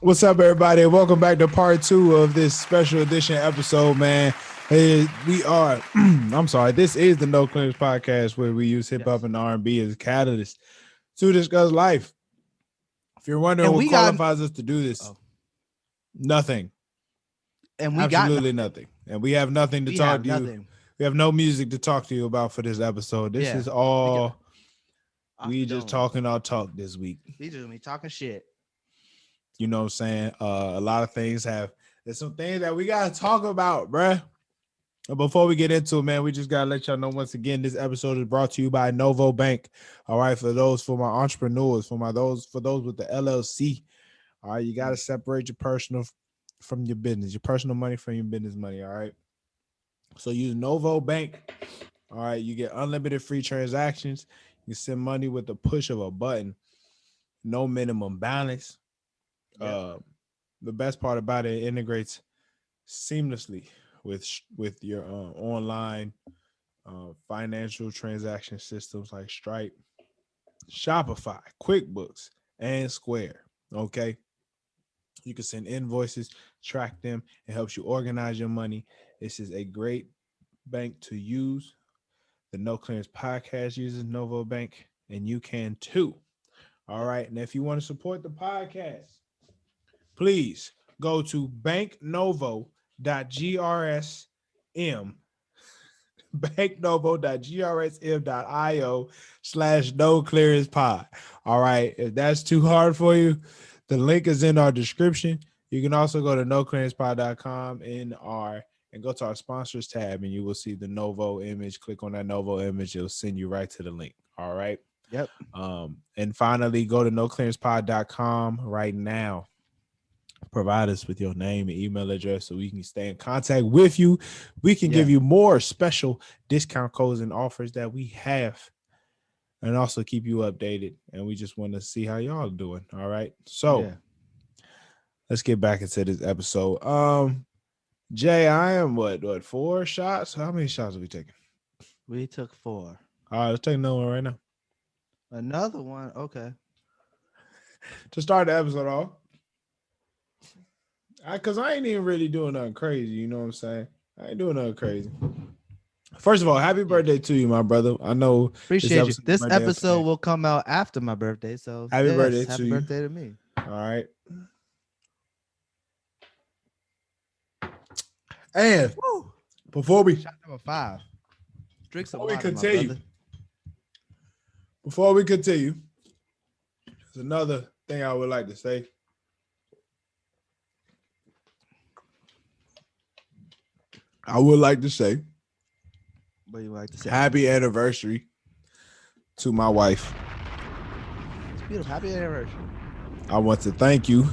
What's up, everybody? Welcome back to part 2 of this special edition episode, man. We are, I'm sorry, this is the No Clearance podcast where we use hip hop and R&B as a catalyst to discuss life. If you're wondering what qualifies us to do this, nothing. And we absolutely nothing. And we have nothing to talk to you. We have no music to talk to you about for this episode. This is all we just talking our talk this week. We just be talking shit. You know what I'm saying? A lot of things there's some things that we got to talk about, bruh. But before we get into it, man, we just got to let y'all know once again, this episode is brought to you by Novo Bank. All right, for my entrepreneurs, for those with the LLC. All right, you got to separate your personal from your business, your personal money from your business money, all right? So use Novo Bank. All right, you get unlimited free transactions. You can send money with the push of a button. No minimum balance. Yep. The best part about it integrates seamlessly with your online financial transaction systems like Stripe, Shopify, QuickBooks, and Square. Okay, you can send invoices, track them. It helps you organize your money. This is a great bank to use. The No Clearance podcast uses Novo Bank, and you can too. All right, and if you want to support the podcast, please go to banknovo.grsm banknovo.grsm.io/no clearance pod. All right. If that's too hard for you, the link is in our description. You can also go to noclearancepod.com and go to our sponsors tab, and you will see the Novo image. Click on that Novo image. It'll send you right to the link. All right. Yep. And finally, go to noclearancepod.com right now. Provide us with your name and email address so we can stay in contact with you. We can give you more special discount codes and offers that we have, and also keep you updated. And we just want to see how y'all are doing. All right. So let's get back into this episode. Jay, I am what 4 shots? How many shots are we taking? We took 4. All right, let's take another one right now. Another one. Okay. To start the episode off. Because I ain't even really doing nothing crazy. You know what I'm saying? I ain't doing nothing crazy. First of all, happy birthday to you, my brother. I know. Appreciate you. This episode will come out after my birthday. So happy birthday to you. Happy birthday to me. All right. And before we shot number 5. Drink some water, continue. Before we continue, there's another thing I would like to say. I would like to say, what do you like to say? Happy anniversary to my wife. It's beautiful. Happy anniversary. I want to thank you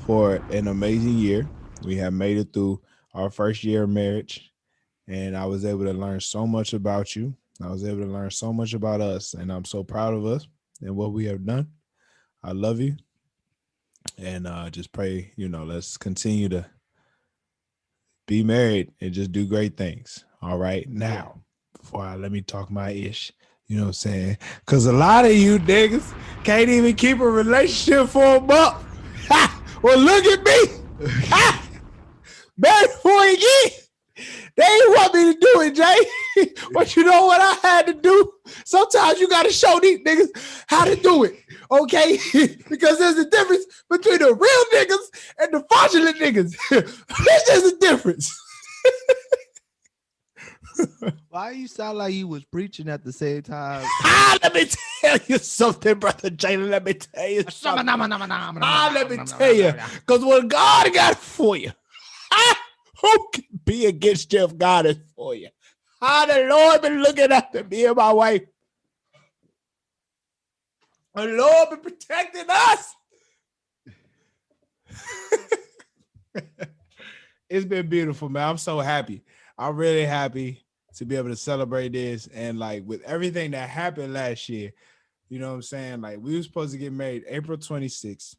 for an amazing year. We have made it through our first year of marriage, and I was able to learn so much about you. I was able to learn so much about us, and I'm so proud of us and what we have done. I love you, and just pray, let's continue to be married and just do great things. All right. Now, let me talk my ish. You know what I'm saying? Because a lot of you niggas can't even keep a relationship for a month. Well, look at me. Married for a year. They ain't want me to do it, Jay. But you know what I had to do? Sometimes you got to show these niggas how to do it, okay? Because there's a difference between the real niggas and the fraudulent niggas. There's a difference. Why you sound like you was preaching at the same time? Let me tell you something, brother Jalen. Let me tell you something. Let me tell you. Because what God got for you, who can be against you if God is for you? How the Lord been looking after me and my wife. The Lord been protecting us. It's been beautiful, man. I'm so happy. I'm really happy to be able to celebrate this. And like with everything that happened last year, you know what I'm saying? Like we were supposed to get married April 26th.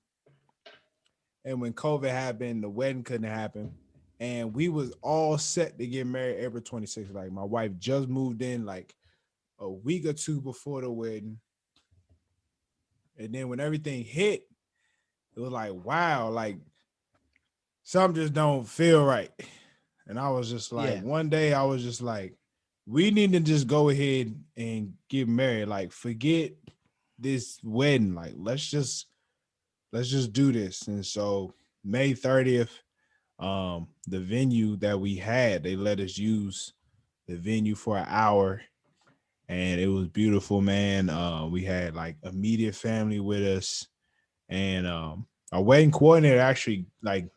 And when COVID happened, the wedding couldn't happen. And we was all set to get married April 26th. Like my wife just moved in like a week or two before the wedding. And then when everything hit, it was like, wow, like something just don't feel right. And I was just like, Yeah. one day I was just like, we need to just go ahead and get married. Like, forget this wedding. Like, let's just do this. And so May 30th, the venue that we had, they let us use the venue for an hour, and it was beautiful, man. We had like immediate family with us, and our wedding coordinator actually like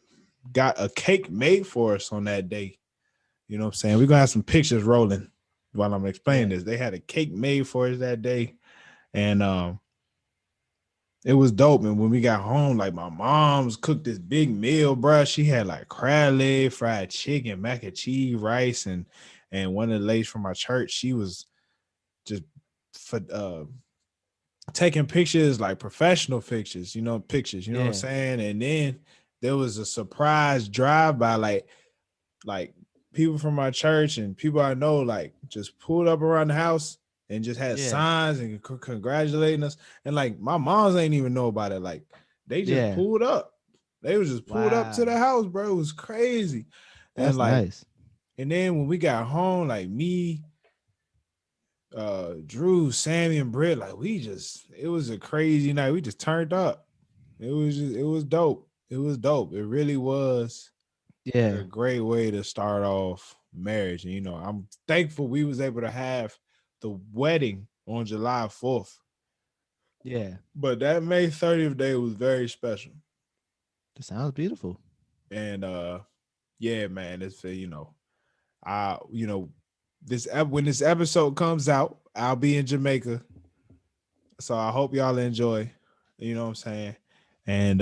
got a cake made for us on that day. You know what I'm saying? We're gonna have some pictures rolling while I'm explaining Yeah. this. They had a cake made for us that day, and it was dope. And when we got home, like my mom's cooked this big meal, bro. She had like crab leg, fried chicken, mac and cheese, rice, and one of the ladies from my church, she was just for taking pictures, like professional pictures, you know what I'm Yeah. saying? And then there was a surprise drive by, like people from my church and people I know, like just pulled up around the house and just had Yeah. signs and congratulating us. And like my moms ain't even know about it. Like they just Yeah. pulled up. They was just pulled up to Wow. the house, bro. It was crazy. And That's like, nice. and then when we got home, like me, Drew, Sammy, and Britt, like it was a crazy night. We just turned up. It was dope. It was dope. It really was a Yeah. great way to start off marriage. And I'm thankful we was able to have the wedding on July 4th. Yeah. But that May 30th day was very special. That sounds beautiful. And yeah, man, it's I when this episode comes out, I'll be in Jamaica. So I hope y'all enjoy. You know what I'm saying? And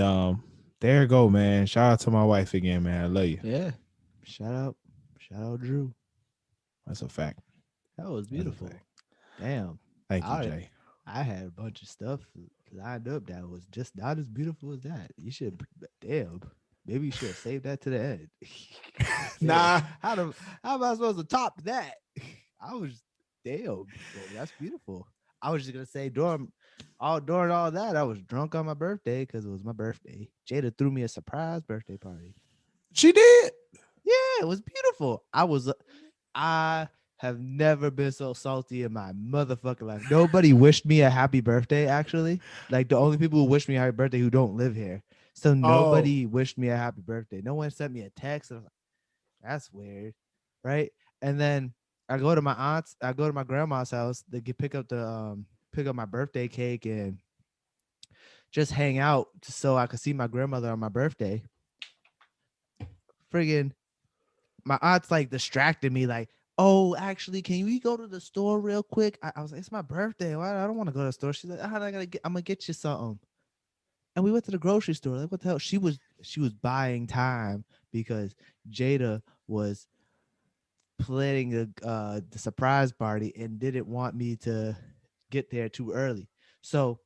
there you go, man. Shout out to my wife again, man. I love you. Yeah. Shout out. Shout out Drew. That's a fact. That was That's a beautiful. fact. Damn. Thank you, I Jay. I had a bunch of stuff lined up that was just not as beautiful as that. You should, damn. Maybe you should have saved that to the end. Damn. Nah. How am I supposed to top that? I was damn. That's beautiful. I was just gonna say during all that, I was drunk on my birthday because it was my birthday. Jada threw me a surprise birthday party. She did. Yeah, it was beautiful. I have never been so salty in my motherfucking life. Nobody wished me a happy birthday, actually. Like the only people who wish me a happy birthday who don't live here. So Oh, nobody wished me a happy birthday. No one sent me a text. And I was like, that's weird. Right. And then I go to my grandma's house to pick up my birthday cake and just hang out so I could see my grandmother on my birthday. Friggin' my aunt's like distracted me, like, oh, actually, can we go to the store real quick? I was like, it's my birthday. Why I don't want to go to the store. She's like, I'm gonna get you something. And we went to the grocery store. Like, what the hell? She was buying time because Jada was planning the surprise party and didn't want me to get there too early. So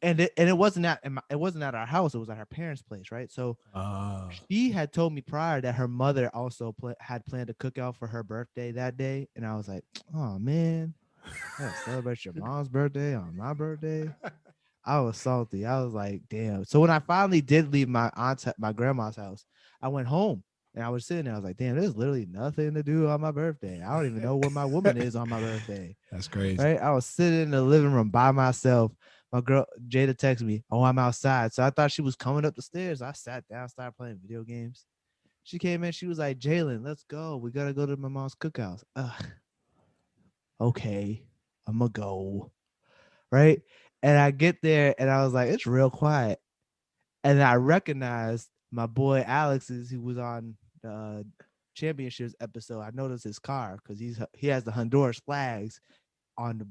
it wasn't it wasn't at our house, it was at her parents' place, right? So uh, she had told me prior that her mother also had planned a cookout for her birthday that day, and I was like, "Oh man, I gotta celebrate your mom's birthday on my birthday." I was salty. I was like, "Damn!" So when I finally did leave my grandma's house, I went home and I was sitting there. I was like, "Damn, there's literally nothing to do on my birthday. I don't even know what my woman is on my birthday." that's crazy. Right? I was sitting in the living room by myself. My girl Jada texted me, "Oh, I'm outside." So I thought she was coming up the stairs. I sat down, started playing video games. She came in. She was like, "Jalen, let's go. We gotta go to my mom's cookhouse." Ugh, okay, I'm gonna go. Right? And I get there, and I was like, "It's real quiet." And I recognized my boy Alex's, who was on the championships episode. I noticed his car because he has the Honduras flags on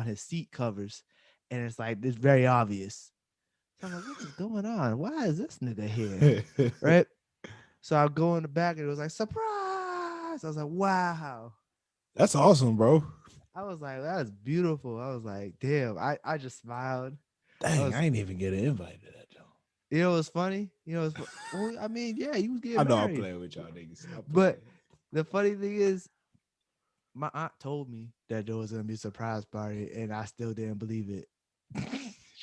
his seat covers, and it's like it's very obvious. So I'm like, what is going on? Why is this nigga here? Right? So I go in the back and it was like, surprise. I was like, wow. That's awesome, bro. I was like, that's beautiful. I was like, damn. I just smiled. I Dang, was, I ain't even get an invite to that, Joe. what's funny? Well, I mean, yeah, you was I getting know I'm married. playing with y'all niggas. I'm playing. But the funny thing is, my aunt told me that there was gonna be a surprise party, and I still didn't believe it.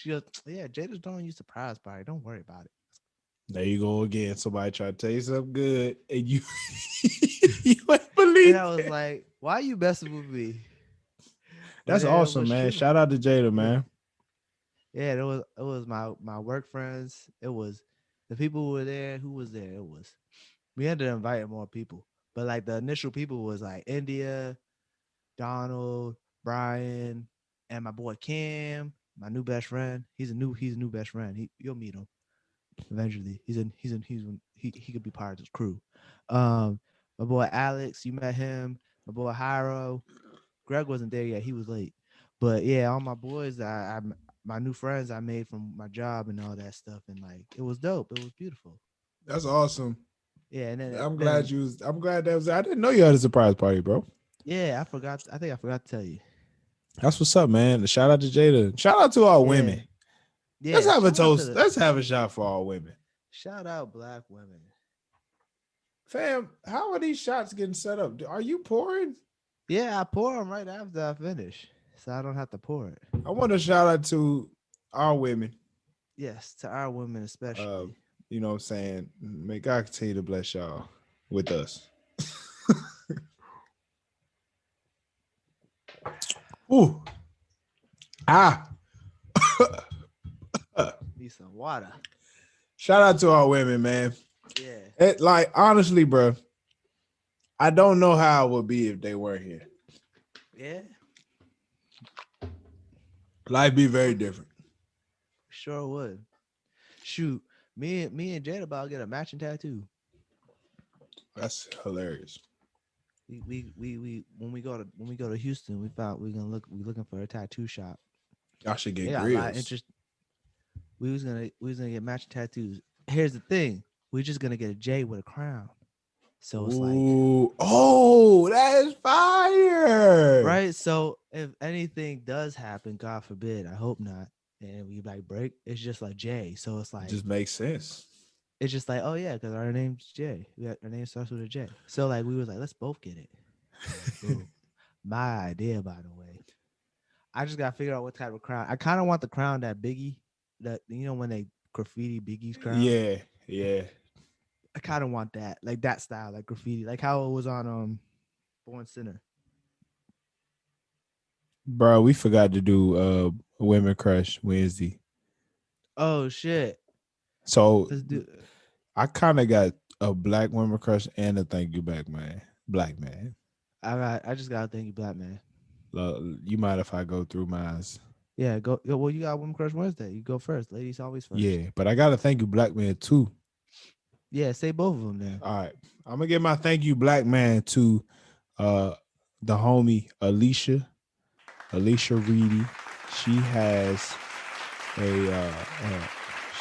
She goes, yeah, Jada's throwing you surprise party. Don't worry about it. There you go again. Somebody try to tell you something good, and you you ain't And believe I was it. like, why are you messing with me? But That's it awesome, was man. true. Shout out to Jada, Yeah. man. Yeah, it was my work friends. It was the people who were there. Who was there? It was we ended up inviting more people. But like the initial people was like India, Donald, Brian, and my boy Cam, my new best friend. He's a new best friend. You'll meet him eventually. He could be part of this crew. My boy Alex, you met him. My boy Hyro. Greg wasn't there yet. He was late. But yeah, all my boys, my new friends I made from my job and all that stuff, and like it was dope. It was beautiful. That's awesome. Yeah, and then I'm glad then you was. I'm glad that was. I didn't know you had a surprise party, bro. yeah, I forgot. I think I forgot to tell you. That's what's up, man. Shout out to Jada. Shout out to all Yeah, women. Let's yeah. have a Shout out to toast. the Let's have a shot for all women. shout out Black women. Fam, how are these shots getting set up? Are you pouring? Yeah, I pour them right after I finish, so I don't have to pour it. I want to shout out to our women. Yes, to our women Uh, especially. you know what I'm saying? May God continue to bless y'all with us. Ooh. Ah. Need some water. Shout out to our women, man. Yeah. Like, honestly, bro, I don't know how it would be if they weren't here. Yeah. Life be very different. Sure would. Shoot, me and Jada about to get a matching tattoo. That's hilarious. We when we go to Houston, we looking for a tattoo shop. Y'all should They get got a lot of grills. interest. We was gonna get matching tattoos. Here's the thing, we're just gonna get a J with a crown. So it's like Ooh. Oh, that is fire. right. So if anything does happen, God forbid, I hope not, and we like break, it's just like J. So it's It like just makes sense. it's just like, oh yeah, because our name's J. Our name starts with a J. So like we was like, let's both get it. Boom. My idea, by the way. I just gotta figure out what type of crown. I kind of want the crown that Biggie, that when they graffiti Biggie's crown. Yeah, yeah. I kind of want that, like that style, like graffiti, like how it was on Born Sinner. Bro, we forgot to do Women Crush Wednesday. Oh shit. So Let's do. I kind of got a black women crush and a thank you black man. Black man. I just gotta thank you, Black man. You mind if I go through mine? Yeah, go. Well, you got Women Crush Wednesday. You go first. Ladies always first. Yeah, but I gotta thank you black man too. Yeah, say both of them then. All right. I'm gonna give my thank you black man to the homie Alicia Reedy. She has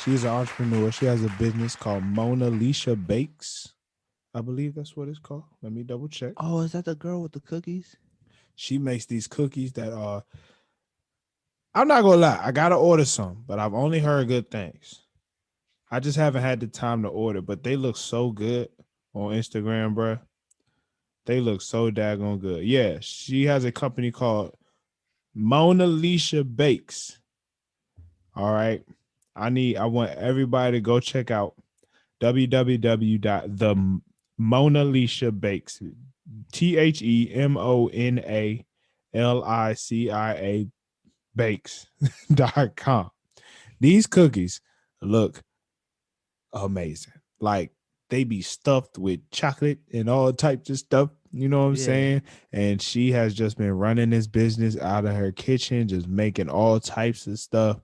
she's an entrepreneur. She has a business called Mona Lisa Bakes. I believe that's what it's called. Let me double check. Oh, is that the girl with the cookies? She makes these cookies that are. I'm not gonna lie, I gotta order some, but I've only heard good things. I just haven't had the time to order, but they look so good on Instagram, bro. They look so daggone good. Yeah, she has a company called Mona Lisa Bakes. All right. I want everybody to go check out www.themonalisabakes TheMonalicia bakes.com. These cookies look amazing. Like they be stuffed with chocolate and all types of stuff. You know what I'm Yeah. saying? And she has just been running this business out of her kitchen, just making all types of stuff.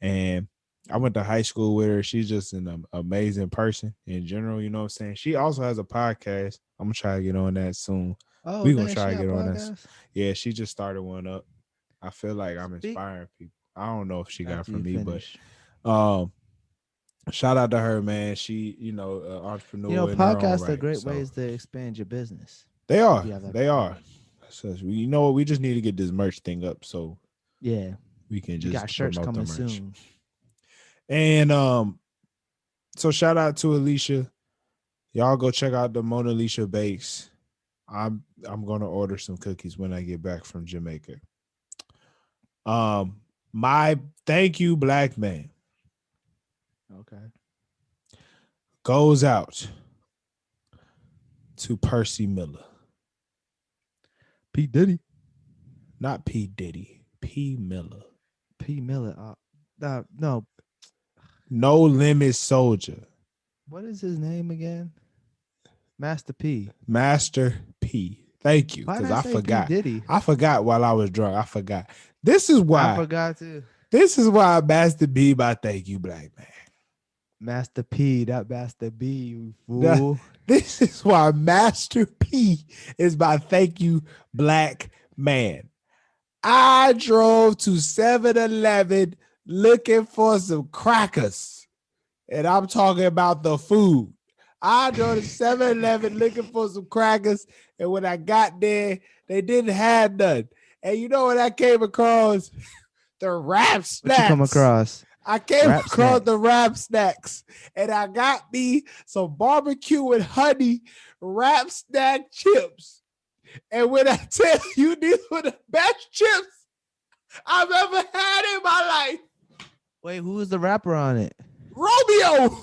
And I went to high school with her. She's just an amazing person in general. You know what I'm saying? She also has a podcast. I'm gonna try to get on that soon. Oh, We gonna damn, try she to got a get on that. podcast? Yeah, she just started one up. I feel like I'm Speak inspiring people. I don't know if she got it after you from me, but finish. shout out to her, man. She, entrepreneur in her own Podcasts are right. great So ways to expand your business. they If are. you have that They are. community. So you know what? We just need to get this merch thing up so Yeah. we can We just got shirts promote the coming merch. soon. And so shout out to Alicia. Y'all go check out the Mona Lisa Bakes. I'm gonna order some cookies when I get back from Jamaica. My thank you, black man, Okay. goes out to Percy Miller. P Diddy. Not P. Diddy. P. Miller. P Miller. No. No Limit Soldier. What is his name again? Master P. Master P. Thank you, Why did because I I say P forgot. Diddy? I forgot while I was drunk. I forgot. This is I why. forgot to. This is why Master P. My thank you, black man. Master P, not Master B, you The- fool. This is why Master P is my thank you, black man. I drove to 7-Eleven looking for some crackers. And I'm talking about the food. I drove to 7-Eleven looking for some crackers. And when I got there, they didn't have none. And you know what I came across? The wrap snacks. What you come across? I came Wrap across snacks. the wrap snacks. And I got me some barbecue and honey wrap snack chips. And when I tell you these were the best chips I've ever had in my life. Wait, who was the rapper on it? Romeo.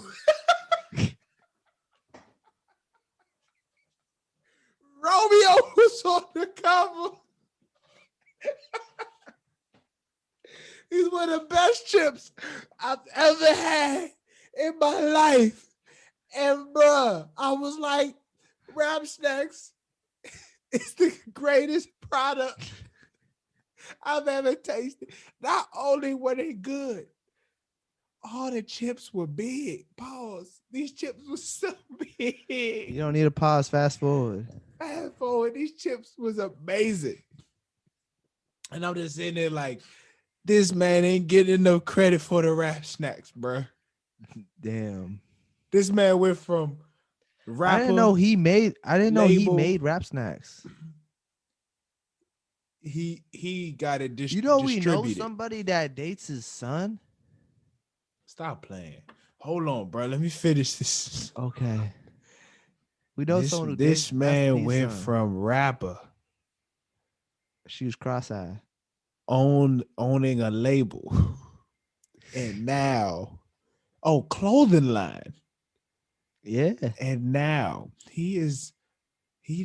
Romeo was on the cover. These were the best chips I've ever had in my life. And bruh, I was like, Rap Snacks is the greatest product I've ever tasted. Not only were they good, all the chips were big. Pause. These chips were so big. You don't need a pause. Fast forward. Fast forward, these chips was amazing. And I'm just sitting there like, this man ain't getting enough credit for the Rap Snacks, bro. Damn. This man went from rapper. I didn't know he made label. Rap Snacks. He got it You know we know distributed. somebody that dates his son? Stop playing. Hold on, bro. Let me finish this. Okay. We know someone who This dates man Master P's went son. from rapper She was cross-eyed. owning a label and now clothing line. Yeah. And now he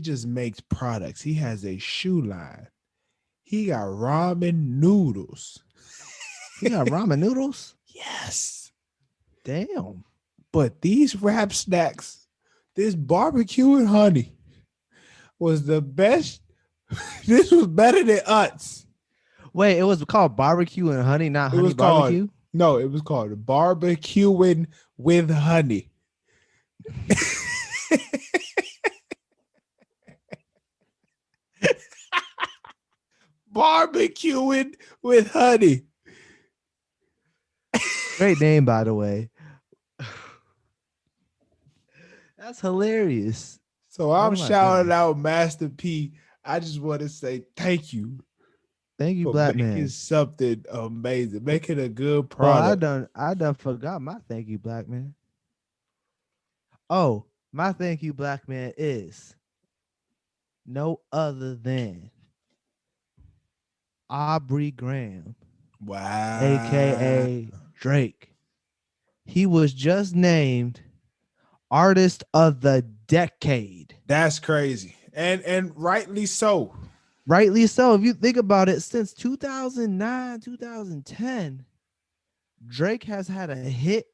just makes products. He has a shoe line. He got ramen noodles. He got ramen noodles? Yes. Damn. But these Rap Snacks, this barbecue and honey was the best. This was better than Utz. Wait, it was called barbecue and honey, not It honey was called, barbecue? no, it was called barbecuing with honey. Barbecuing with honey. Great name, by the way. That's hilarious. So I'm my shouting goodness. out Master P. I just want to say thank you Thank you, for black making man. something amazing, making a good Well, product. I done forgot my thank you, black man. Oh, my thank you, black man, is no other than Aubrey Graham, Wow. aka Drake. He was just named Artist of the Decade. That's crazy. And rightly so. Rightly so. If you think about it, since 2009, 2010, Drake has had a hit,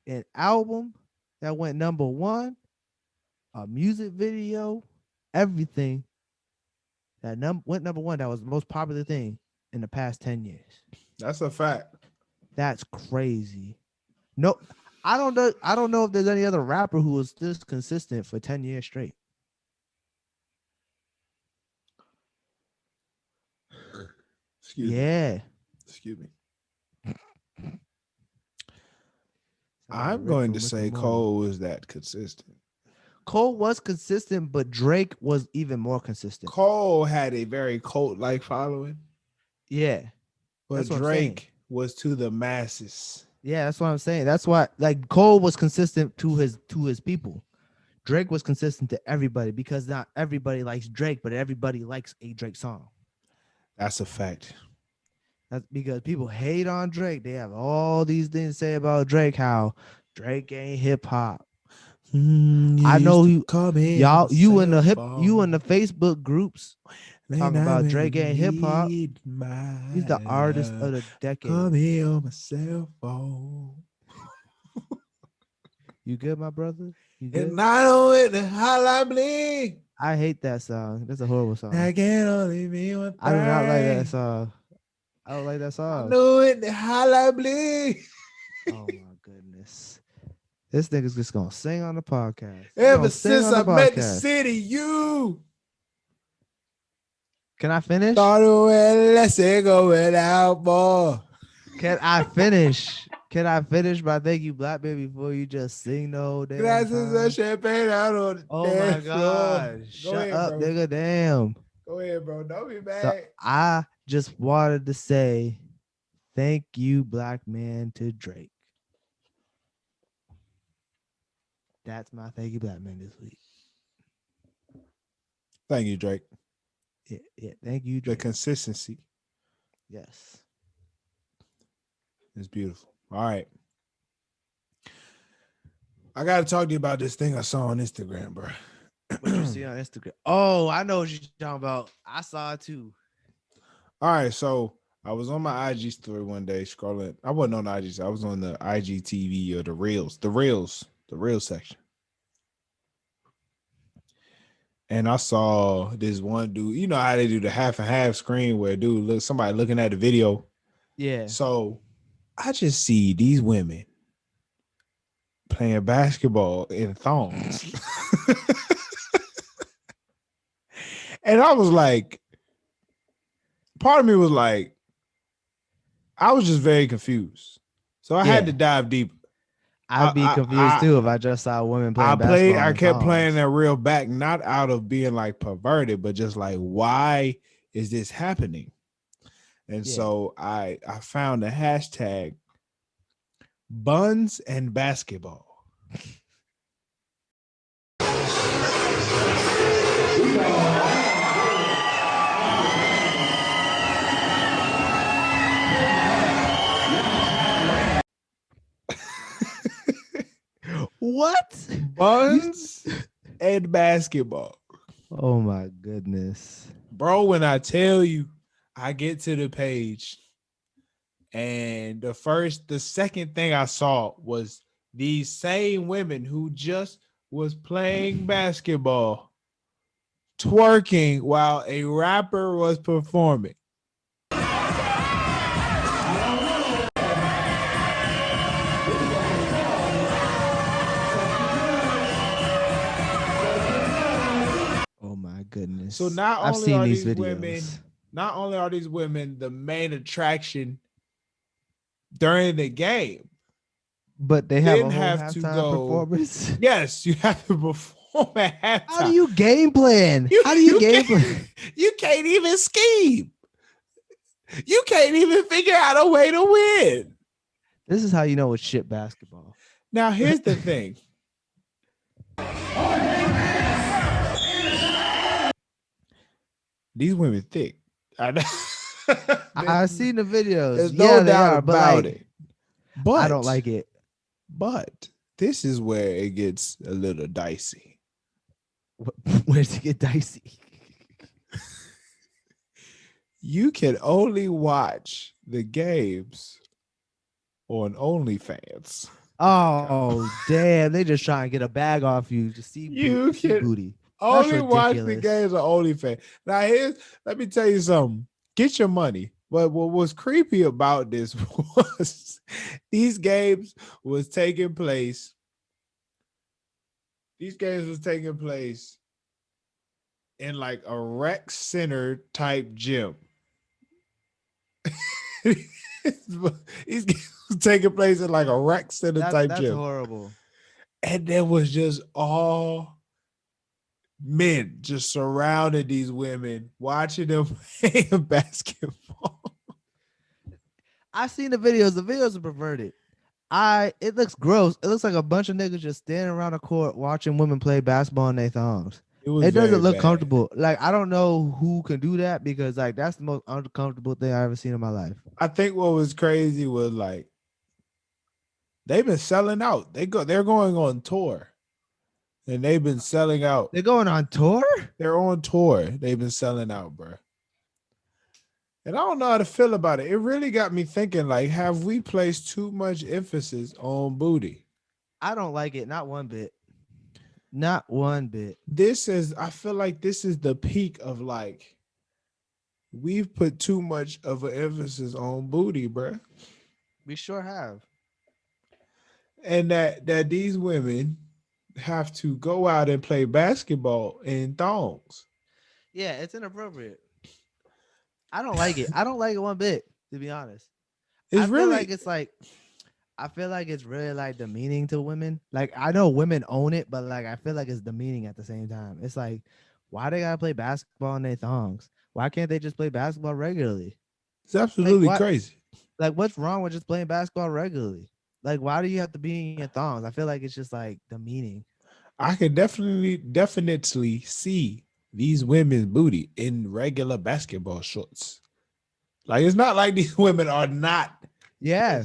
an album that went number one, a music video, everything that went number one. That was the most popular thing in the past 10 years. That's a fact. That's crazy. No, I don't know if there's any other rapper who was this consistent for 10 years straight. Excuse me. Yeah. Excuse me. I'm going to say Cole was that consistent. Cole was consistent, but Drake was even more consistent. Cole had a very cult-like following, Yeah. but That's what I'm Drake was to the masses. Yeah, that's what I'm saying. That's why, like, Cole was consistent to his people. Drake was consistent to everybody because not everybody likes Drake, but everybody likes a Drake song. That's a fact. That's because people hate on Drake. They have all these things to say about Drake. How Drake ain't hip hop. I know you, y'all. You in the Facebook groups talking about Drake ain't hip hop. He's the artist of the decade. Call me on my cell phone. You good, my brother? You good? And I know it, the highlight bling. I hate that song. That's a horrible song. I can only be one thing. I do not like that song. I don't like that I song. know it, the highlight bling. Oh my goodness. This nigga's just gonna sing on the podcast. Ever since I met the city, you. Can I finish? Started with let's go without more. Can I finish? Can I finish by thank you, Black Baby, before you just sing the whole damn time? Champagne out on the Oh my god. Shut up, bro. Nigga. Damn. Go ahead, bro. Don't be mad. So I just wanted to say thank you, Black man, to Drake. That's my thank you, Black man, this week. Thank you, Drake. Yeah, thank you, Drake. The consistency. Yes. It's beautiful. All right. I got to talk to you about this thing I saw on Instagram, bro. What you see on Instagram? Oh, I know what you're talking about. I saw it too. All right. So I was on my IG story one day scrolling. I wasn't on the IG. I was on the IGTV or the Reels section. And I saw this one dude. You know how they do the half and half screen where somebody looking at the video. Yeah. So I just see these women playing basketball in thongs. And I was like, part of me was like, I was just very confused. So I had to dive deeper. I'd be confused too if I just saw a woman playing basketball. I kept playing that reel back, not out of being like perverted, but just like, why is this happening? And so I found the hashtag buns and basketball. What? Buns and basketball. Oh my goodness. Bro, when I tell you, I get to the page and the second thing I saw was these same women who just was playing basketball, twerking while a rapper was performing. Oh my goodness. So not only are these women the main attraction during the game, but they have to go performance. Yes, you have to perform at halftime. How do you game plan? How do you game plan? You can't even scheme. You can't even figure out a way to win. This is how you know it's shit basketball. Now, here's the thing. These women thick. I've seen the videos. There's no doubt about it. But I don't like it. But this is where it gets a little dicey. Where does it get dicey? You can only watch the games on OnlyFans. Oh, damn. They just trying to get a bag off you to see booty. Only watch the games on OnlyFans. Now, let me tell you something. Get your money. But what was creepy about this was these games was taking place. These games was taking place in like a rec center type gym. These games was taking place in like a rec center type gym. That's horrible. And there was just all men just surrounded these women, watching them play basketball. I seen the videos. The videos are perverted. It looks gross. It looks like a bunch of niggas just standing around a court watching women play basketball in their thongs. It was It doesn't very look bad. comfortable. Like I don't know who can do that because like that's the most uncomfortable thing I ever seen in my life. I think what was crazy was like they've been selling out. They're going on tour. And they've been selling out. They're going on tour? They're on tour. They've been selling out, bro. And I don't know how to feel about it. It really got me thinking, like, have we placed too much emphasis on booty? I don't like it, not one bit. Not one bit. I feel like this is the peak of like, we've put too much of an emphasis on booty, bro. We sure have. And that these women have to go out and play basketball in thongs. Yeah, it's inappropriate. I don't like it. I don't like it one bit, to be honest. It's really I feel like it's really like demeaning to women. Like I know women own it, but like I feel like it's demeaning at the same time. It's like, why they gotta play basketball in their thongs? Why can't they just play basketball regularly? it's Like absolutely what? crazy. Like what's wrong with just playing basketball regularly? Like why do you have to be in your thongs? I feel like it's just like demeaning. I can definitely see these women's booty in regular basketball shorts. Like it's not like these women are not Yeah,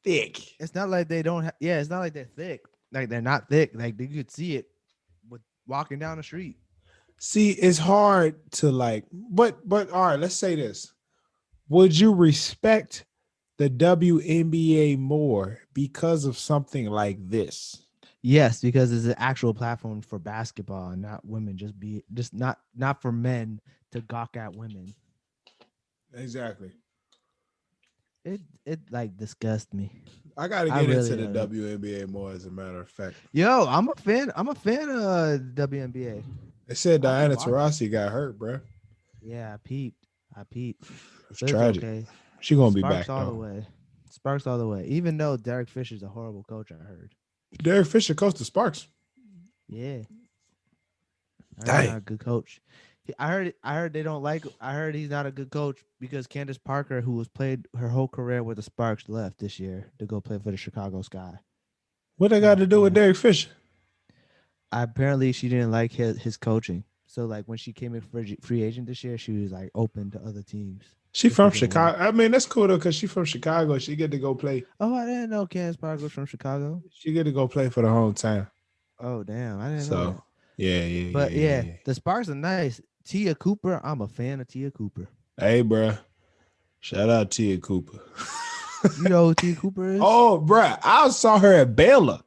thick. it's not like they don't. Yeah, it's not like they're thick. Like they're not thick. Like you could see it with walking down the street. See, it's hard to like, but all right, let's say this. Would you respect the WNBA more because of something like this? Yes, because it's an actual platform for basketball and not women. Just not for men to gawk at women. Exactly. It like disgusts me. I got to I get really into the don't. WNBA more, as a matter of fact. Yo, I'm a fan. I'm a fan of WNBA. They said I be Diana watching. Taurasi got hurt, bro. Yeah, I peeped. I peeped. It's But it's tragic. okay. She gonna be Sparks back all the though. way. Sparks all the way. Even though Derek Fisher's a horrible coach, I heard. Derek Fisher coached the Sparks. Yeah. I heard he's Dang. not a good coach. I heard they don't like. I heard he's not a good coach because Candace Parker, who was played her whole career with the Sparks, left this year to go play for the Chicago Sky. What they got to do with Yeah. Derek Fisher? Apparently, she didn't like his coaching. So like when she came in for free agent this year, she was like open to other teams. She Just from because of women. Chicago. I mean, that's cool though, because she from Chicago. She get to go play. Oh, I didn't know Candace Parker was from Chicago. She get to go play for the hometown. Oh damn, I didn't know So that. yeah. But yeah, the Sparks are nice. Tia Cooper, I'm a fan of Tia Cooper. Hey, bro. Shout out Tia Cooper. You know who Tia Cooper is? Oh, bro. I saw her at Baylor.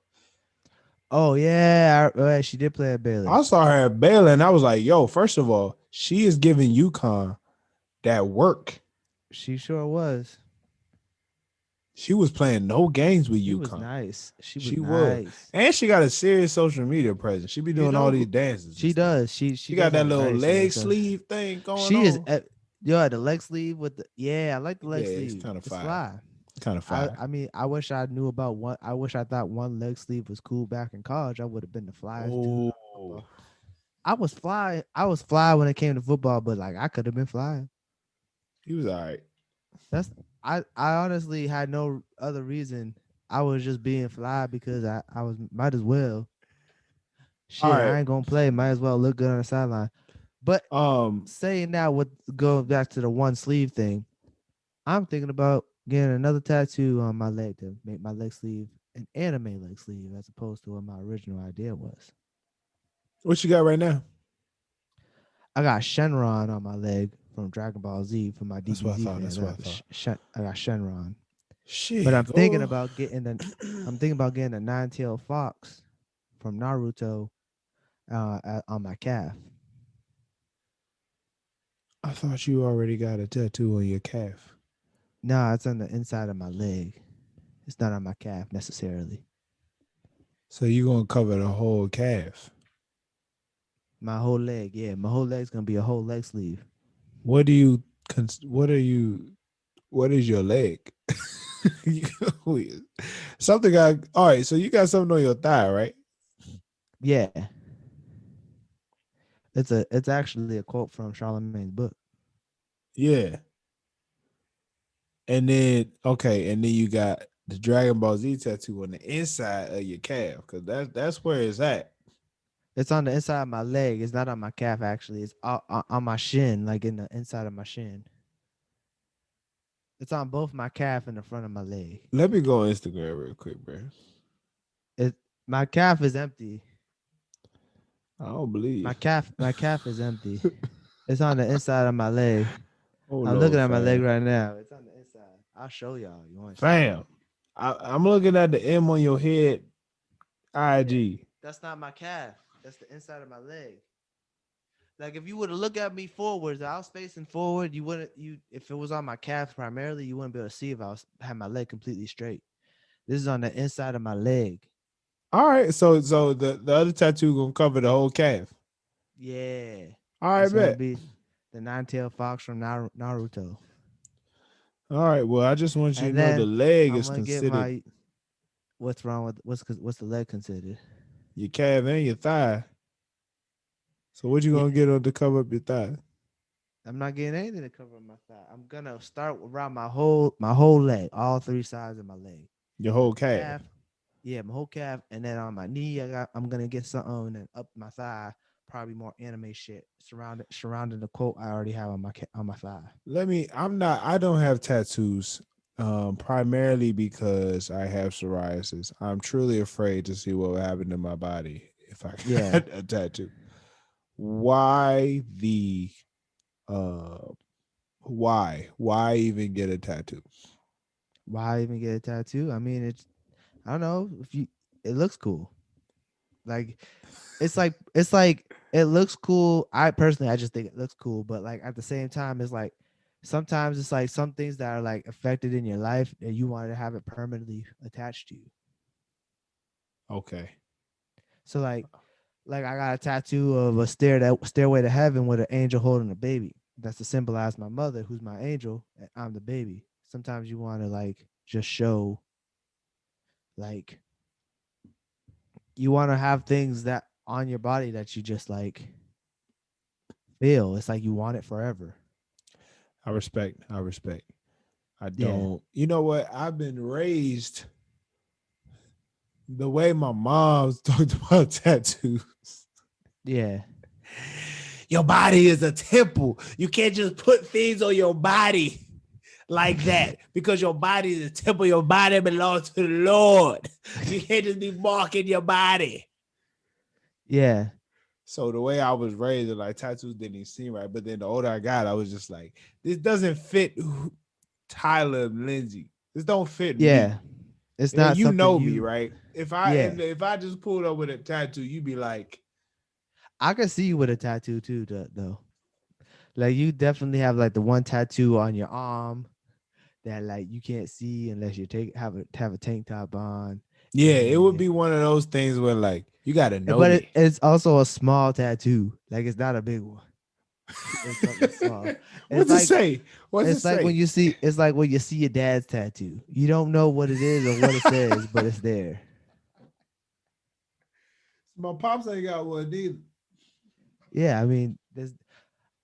Oh yeah, she did play at Baylor. I saw her at Baylor, and I was like, yo, first of all, she is giving UConn that work. She sure was. She was playing no games with She UConn. was nice. She was. And she got a serious social media presence. She be doing all these dances. She does. She got that does little very leg serious stuff. sleeve thing going on. She is yo, the leg sleeve with the I like the leg sleeve. It's kind of fire. Fly. Kind of fire. I mean, I wish I knew about one. I wish I thought one leg sleeve was cool back in college. I would have been the flyest. Oh. I was fly. I was fly when it came to football, but like I could have been flying. He was all right. I honestly had no other reason. I was just being fly because I was might as well. Shit, All right. I ain't gonna play. Might as well look good on the sideline. But saying that with going back to the one sleeve thing, I'm thinking about getting another tattoo on my leg to make my leg sleeve an anime leg sleeve as opposed to what my original idea was. What you got right now? I got Shenron on my leg from Dragon Ball Z for my DBZ That's what I thought. fans. That's what I thought. I got Shenron. Shit. But I'm thinking about getting the nine-tailed fox from Naruto on my calf. I thought you already got a tattoo on your calf. No, it's on the inside of my leg. It's not on my calf necessarily. So you gonna cover the whole calf? My whole leg, yeah. My whole leg's gonna be a whole leg sleeve. What is your leg? Something got all right. So you got something on your thigh, right? Yeah. It's actually a quote from Charlemagne's book. Yeah. And then you got the Dragon Ball Z tattoo on the inside of your calf, because that's where it's at. It's on the inside of my leg. It's not on my calf, actually. It's on my shin, like in the inside of my shin. It's on both my calf and the front of my leg. Let me go on Instagram real quick, bro. My calf is empty. I don't believe My you. calf is empty. It's on the inside of my leg. Oh I'm looking Lord, at my leg fam. right now. It's on the inside. I'll show y'all. You want to see? Fam. I'm looking at the M on your head. IG. That's not my calf. That's the inside of my leg. Like if you were to look at me forwards, I was facing forward. You wouldn't. If it was on my calf primarily, you wouldn't be able to see if had my leg completely straight. This is on the inside of my leg. All right, so the other tattoo gonna cover the whole calf. Yeah. All right, It's gonna bet. be the nine-tailed fox from Naruto. All right, well, I just want you And to know the then leg I'm is gonna get considered my. What's wrong with what's the leg considered? your calf and your thigh. So what you Yeah. gonna get on to cover up your thigh? I'm not getting anything to cover my thigh. I'm gonna start around my whole leg, all three sides of my leg. Your whole calf. Yeah, my whole calf, and then on my knee, I'm gonna get something, and then up my thigh, probably more anime shit surrounding the quote I already have on my thigh. I don't have tattoos, primarily because I have psoriasis. I'm truly afraid to see what would happen to my body if I Yeah. got a tattoo. Why the why even get a tattoo? Why even get a tattoo? I mean, I don't know it looks cool. Like it's like it looks cool. I just think it looks cool, but like at the same time, it's like sometimes it's like some things that are like affected in your life and you want to have it permanently attached to you. Okay. So like I got a tattoo of a stairway to heaven with an angel holding a baby. That's to symbolize my mother, who's my angel, and I'm the baby. Sometimes you want to like just show like you want to have things that on your body that you just like feel. It's like you want it forever. I respect. I Yeah. don't. You know what? I've been raised the way my mom's talked about tattoos. Yeah. Your body is a temple. You can't just put things on your body like that because your body is a temple. Your body belongs to the Lord. You can't just be marking your body. Yeah. So the way I was raised, like tattoos didn't even seem right. But then the older I got, I was just like, this doesn't fit Tyler and Lindsay. This don't fit Yeah. me. It's And not you something know me, you right? If Yeah. I just pulled up with a tattoo, you'd be like, I could see you with a tattoo too, though. Like you definitely have like the one tattoo on your arm that like you can't see unless you have a tank top on. yeah, it would And be one of those things where like you gotta know but me. it's also a small tattoo. Like it's not a big one. It's something small. It's What's it like say? What's it it's like say? when you see your dad's tattoo. You don't know what it is or what it says, but it's there. My pops ain't got one either. Yeah, I mean,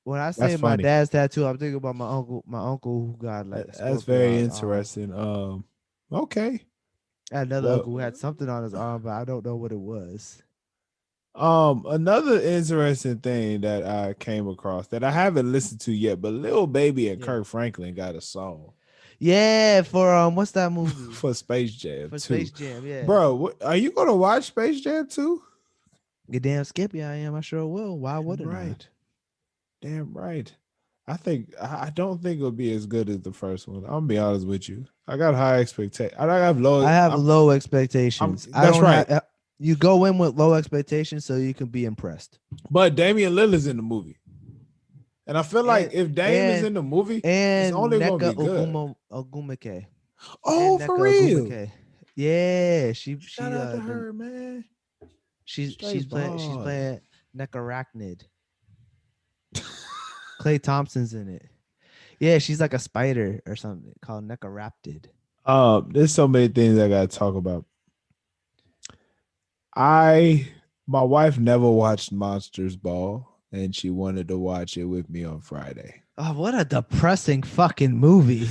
when I That's say my funny. dad's tattoo, I'm thinking about my uncle who got like a That's scorpion very on his arm. interesting. Okay. I had another Well, uncle who had something on his arm, but I don't know what it was. another interesting thing that I came across that I haven't listened to yet, but Lil Baby and Yeah. Kirk Franklin got a song Yeah, for what's that movie? for Space Jam For 2. Space Jam, yeah. Bro, are you gonna watch Space Jam 2? Good damn Skippy, I am. I sure will. Why Damn wouldn't I? right. Damn right. I don't think it'll be as good as the first one. I'm gonna be honest with you. I got high expectations. I have low. I have low expectations. I That's don't right. have. You go in with low expectations so you can be impressed. But Damian Lillard's in the movie, and I feel like And if Dame is and in the movie, it's and only gonna NECA be good. Ogumake. Oh, And for NECA real! Ogumake. Yeah, Shout out to her, man. she's Straight ballin'. playing Necarachnid. Clay Thompson's in it. Yeah, she's like a spider or something called Necaraptid. There's so many things I gotta talk about. My wife never watched Monsters Ball, and she wanted to watch it with me on Friday. Oh, what a depressing fucking movie.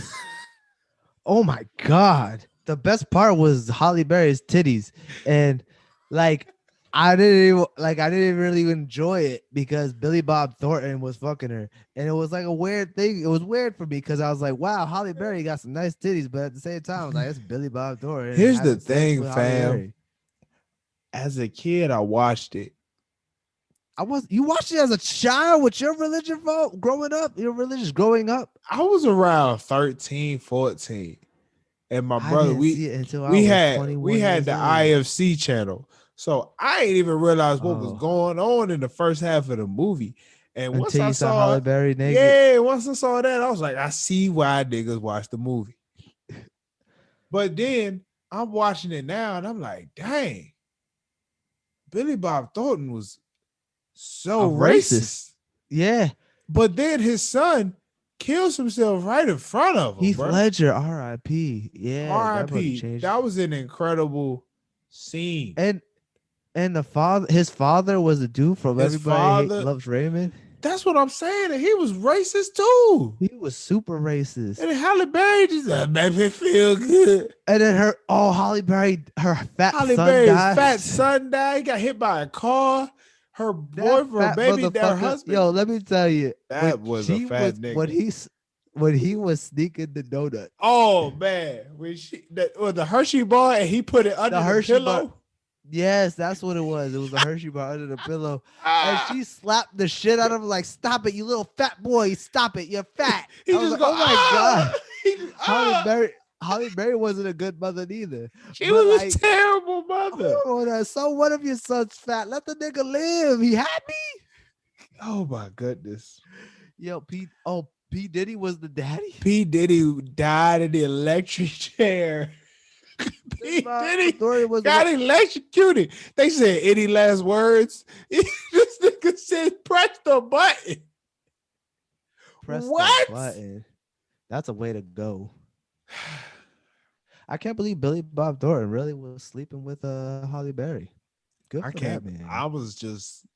Oh my god. The best part was Holly Berry's titties. And like I didn't really enjoy it because Billy Bob Thornton was fucking her, and it was like a weird thing. It was weird for me because I was like, "Wow, Halle Berry got some nice titties," but at the same time, I was like, "It's Billy Bob Thornton Here's the having sex thing, with Halle fam. Berry." As a kid, I watched it. You watched it as a child with your religion growing up, your religious growing up. I was around 13, 14. And my I brother, didn't see it until I we was had 21 the years old. IFC channel. So I ain't even realize what was Oh. going on in the first half of the movie. And once Until I you saw saw Halle Berry naked. yeah, once I saw that, I was like, I see why niggas watch the movie. But then I'm watching it now and I'm like, dang, Billy Bob Thornton was so racist. Yeah. But then his son kills himself right in front of him. Heath bro. Ledger, R.I.P. Yeah, R.I.P. That was an incredible scene. And his father was a dude from His Everybody father- Loves Raymond. That's what I'm saying. And he was racist too. He was super racist. And then Halle Berry just made me feel good. And then Halle Berry, her fat Halle son Berry's died. fat son died. He got hit by a car. Her boyfriend, baby, their husband. Yo, let me tell you, That was a fat nigga. When he was sneaking the donut. Oh man, when the Hershey bar and he put it under the Hershey pillow. bar. Yes, that's what it was. It was a Hershey bar under the pillow. And Ah, she slapped the shit out of him like, "Stop it, you little fat boy. Stop it. You're fat." he I was just like, go, "Oh my God." He just, ah. Halle Berry wasn't a good mother neither. She But, was like, a terrible mother. so what if your son's fat? Let the nigga live. He happy? Oh my goodness. Yo, P Diddy was the daddy. P. Diddy died in the electric chair. P. Diddy got electrocuted. They said, any last words? This nigga said, press the button. Press What? the button. That's a way to go. I can't believe Billy Bob Thornton really was sleeping with Halle Berry. Good for that man. I was just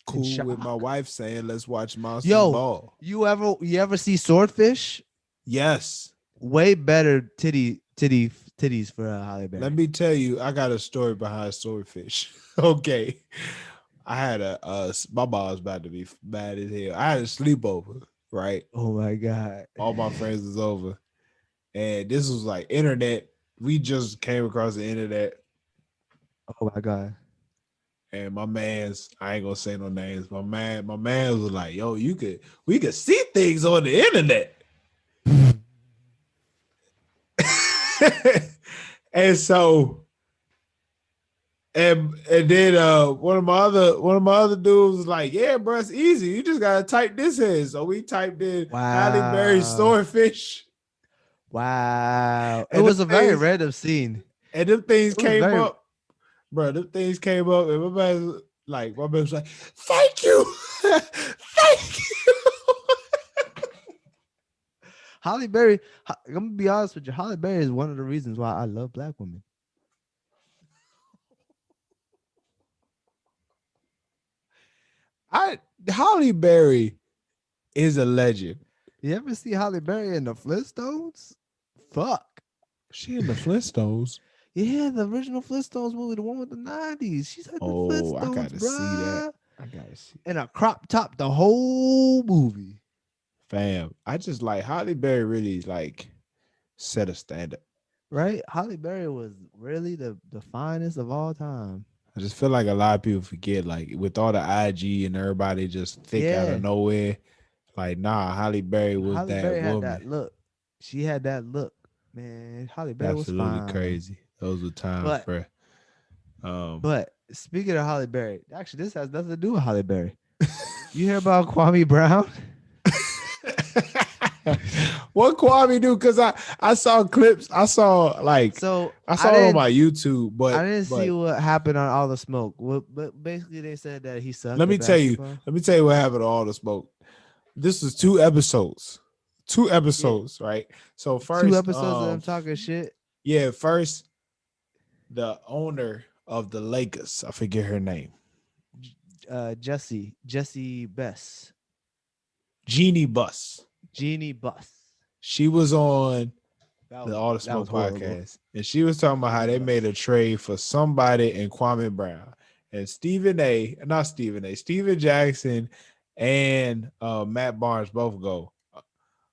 cool with my wife saying, let's watch Monster Ball. You ever see Swordfish? Yes. Way better titties for Halle Berry. Let me tell you, I got a story behind Swordfish. Okay. I had my mom was about to be mad as hell. I had a sleepover, right? Oh my God. All my friends was over. And this was like internet. We just came across the internet. Oh my God. And my man's, I ain't gonna say no names. My man was like, yo, we could see things on the internet. And so and then one of my other dudes was like, yeah, bro, it's easy. You just gotta type this in. So we typed in Halle Berry Swordfish. Wow. And it was a very things, random scene. And them things came up. Bro, them things came up, and my man was like, thank you. Thank you. Halle Berry, I'm gonna be honest with you. Halle Berry is one of the reasons why I love black women. Halle Berry is a legend. You ever see Halle Berry in the Flintstones? Fuck. She in the Flintstones? Yeah, the original Flintstones movie, the one with the 90s. She's in the Flintstones, I gotta see that. I gotta see. In a crop top the whole movie. Fam, I just like Halle Berry really like set a standard. Right? Halle Berry was really the finest of all time. I just feel like a lot of people forget, like with all the IG and everybody just thick out of nowhere. Like, nah, Halle Berry was Halle that Berry woman. had that look. She had that look, man. Halle Berry was fine. Crazy. Those were times, bro. But speaking of Halle Berry, actually, this has nothing to do with Halle Berry. You hear about Kwame Brown? What Kwame do? Because I saw clips. I saw it on my YouTube, but I didn't see what happened on All the Smoke. But basically, they said that he sucked. Let me tell you what happened to All the Smoke. This was 2 episodes. 2 episodes, right? So first 2 episodes of them talking shit. Yeah, first the owner of the Lakers, I forget her name. Jessie Bess. Jeannie Buss. She was on the All the Smoke podcast, and she was talking about how they made a trade for somebody in Kwame Brown, and Steven Jackson and Matt Barnes both go.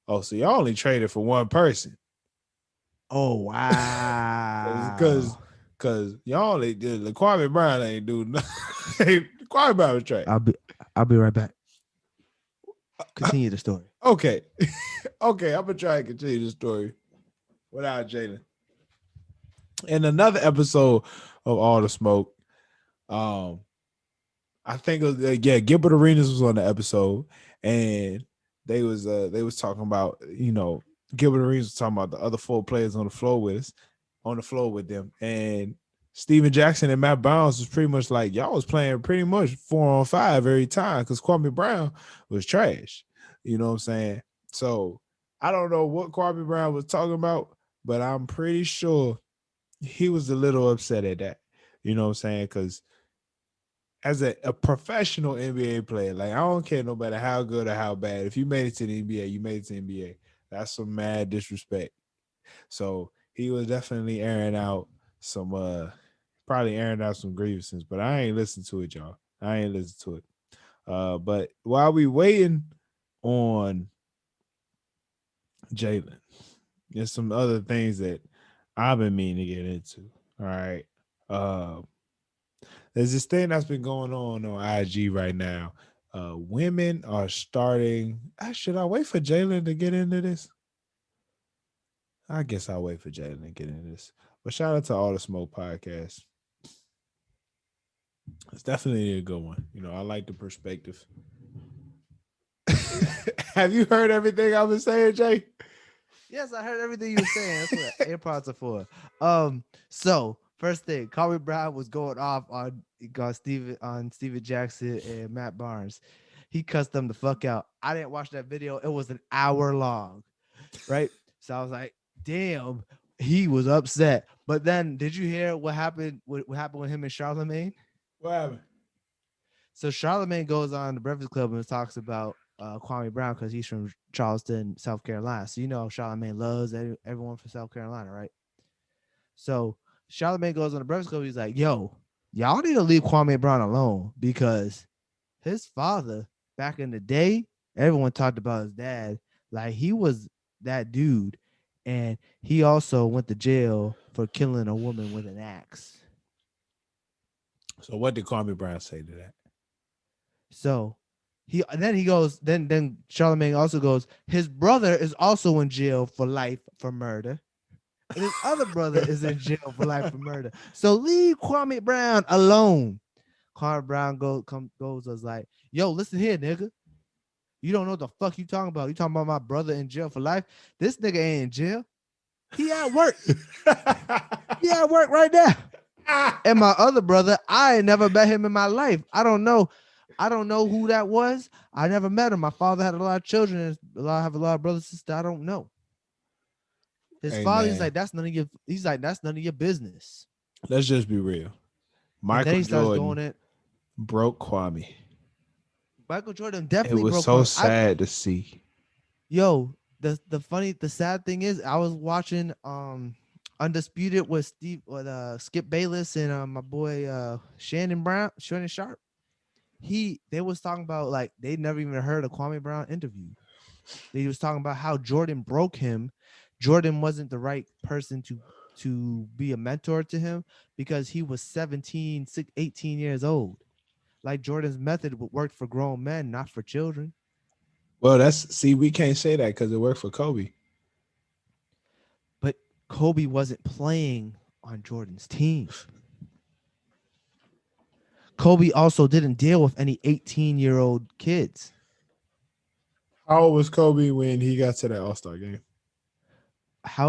Oh, so y'all only traded for one person. Oh wow. Cause y'all only did the Kwame Brown ain't do nothing. Kwame Brown was trash. I'll be right back. Continue the story. Okay. Okay, I'm gonna try and continue the story without Jalen. In another episode of All the Smoke, I think it was, Gilbert Arenas was on the episode, and they was talking about, Gilbert Arenas was talking about the other four players on the floor with them, and Steven Jackson and Matt Barnes was pretty much like, y'all was playing pretty much 4-on-5 every time because Kwame Brown was trash. You know what I'm saying? So I don't know what Kwame Brown was talking about, but I'm pretty sure he was a little upset at that. You know what I'm saying? Because as a professional NBA player, like, I don't care no matter how good or how bad. If you made it to the NBA, you made it to the NBA. That's some mad disrespect. So he was definitely probably airing out some grievances, but I ain't listened to it, y'all. I ain't listened to it. But while we waiting on Jalen, there's some other things that I've been meaning to get into. All right. There's this thing that's been going on IG right now. Women are starting. Should I wait for Jalen to get into this? I guess I'll wait for Jalen to get into this. But shout out to All the Smoke podcast. It's definitely a good one. I like the perspective. Have you heard everything I've been saying, Jay? Yes, I heard everything you were saying. That's what AirPods are for. So first thing, Kwame Brown was going off on Steven Jackson and Matt Barnes. He cussed them the fuck out. I didn't watch that video. It was an hour long, right? So I was like, damn, he was upset. But then, did you hear what happened? What happened with him and Charlamagne? What happened? So Charlamagne goes on the Breakfast Club and talks about Kwame Brown because he's from Charleston, South Carolina. So Charlamagne loves everyone from South Carolina, right? So Charlamagne goes on the Breakfast Club. He's like, "Yo, y'all need to leave Kwame Brown alone because his father back in the day, everyone talked about his dad like he was that dude, and he also went to jail for killing a woman with an axe." So what did Kwame Brown say to that? So he goes, then Charlamagne also goes, his brother is also in jail for life for murder. And his other brother is in jail for life for murder. So leave Kwame Brown alone. Kwame Brown was like, yo, listen here, nigga. You don't know what the fuck you talking about. You talking about my brother in jail for life? This nigga ain't in jail. He at work. He at work right now. And my other brother, I ain't never met him in my life. I don't know who that was. I never met him. My father had a lot of children and have a lot of brothers and sisters. I don't know. His father is like, that's none of your business. Let's just be real. Michael Jordan broke Kwame. Michael Jordan definitely broke Kwame. It was so sad to see. Yo, the sad thing is, I was watching Undisputed with Skip Bayless and my boy Shannon Sharp. They was talking about like they never even heard a Kwame Brown interview. They was talking about how Jordan broke him. Jordan wasn't the right person to be a mentor to him because he was 17, 18 years old. Like Jordan's method worked for grown men, not for children. Well, we can't say that because it worked for Kobe. But Kobe wasn't playing on Jordan's team. Kobe also didn't deal with any 18-year-old kids. How old was Kobe when he got to that All-Star game? I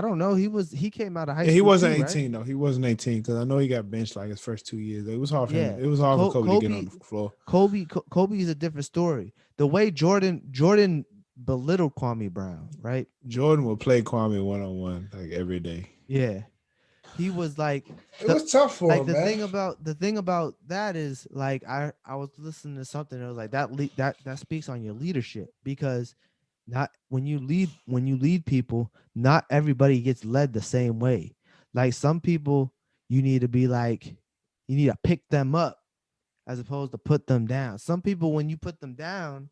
don't know. He came out of high school. He wasn't 18 though. He wasn't 18 because I know he got benched like his first 2 years. It was hard for him. It was hard for Kobe to get on the floor. Kobe is a different story. The way Jordan belittled Kwame Brown, right? Jordan would play Kwame one-on-one like every day. Yeah. He was like, it was tough for him. The thing about that is like I was listening to something that was like that speaks on your leadership because not when you lead people, not everybody gets led the same way. Like some people you need to be like, You need to pick them up as opposed to put them down. Some people, when you put them down,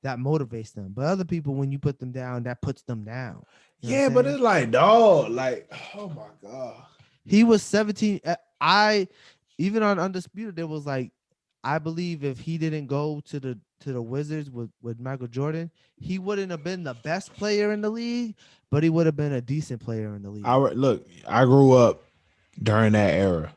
that motivates them. But other people, when you put them down, that puts them down. You know what Yeah, I'm but saying? it's like, dog, like, oh my God. He was 17. I even on Undisputed, there was like, I believe if he didn't go to the Wizards with Michael Jordan, he wouldn't have been the best player in the league, but he would have been a decent player in the league. I grew up during that era.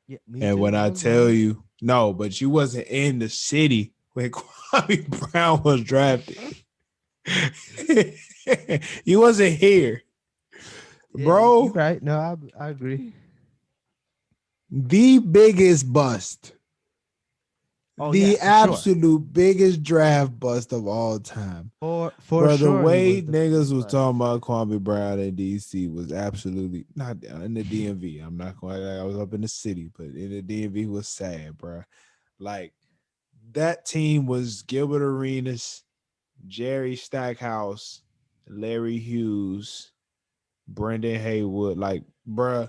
Yeah, me And too. when I I was tell born. you, no, but you wasn't in the city when Kwame Brown was drafted. You wasn't here, Yeah, you're bro. right. No, I agree. The biggest bust, Oh yeah, the for sure. absolute biggest draft bust of all time. For Bro, the sure, he way was the niggas biggest was bust. talking about Kwame Brown in DC was absolutely not in the DMV. I'm not going to, I was up in the city, but in the DMV was sad, bro. Like that team was Gilbert Arenas, Jerry Stackhouse, Larry Hughes, Brendan Haywood. Like, bruh,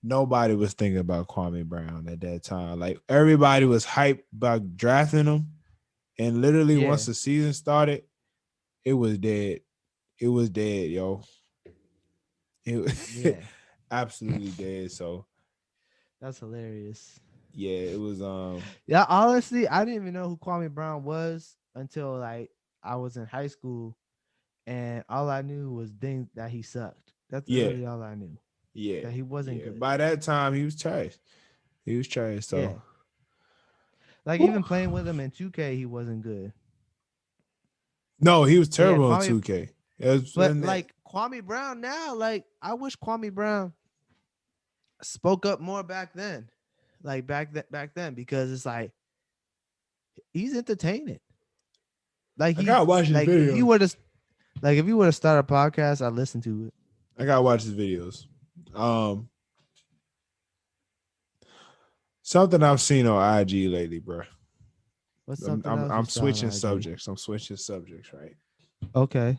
nobody was thinking about Kwame Brown at that time. Like, everybody was hyped about drafting him. And literally, Yeah, once the season started, it was dead. It was dead, yo. It was yeah. absolutely dead. So, That's hilarious. yeah, it was Yeah, honestly, I didn't even know who Kwame Brown was until like I was in high school, and all I knew was things that he sucked. That's yeah, literally all I knew. yeah, That he wasn't yeah. good. By that time, he was trash. He was trash. So, Yeah, like whew. even playing with him in 2K, he wasn't good. No, he was But yeah, terrible on Kwame. 2K. It was But in that. like Kwame Brown now, like I wish Kwame Brown spoke up more back then, like back then, because it's like he's entertaining. Like I gotta watch his if you videos. were to if you were to start a podcast, I'd listen to it. I gotta watch his videos. Um, Something I've seen on IG lately, bro. What's I'm something I'm, else you I'm saw on switching IG? subjects. I'm switching subjects, right? Okay.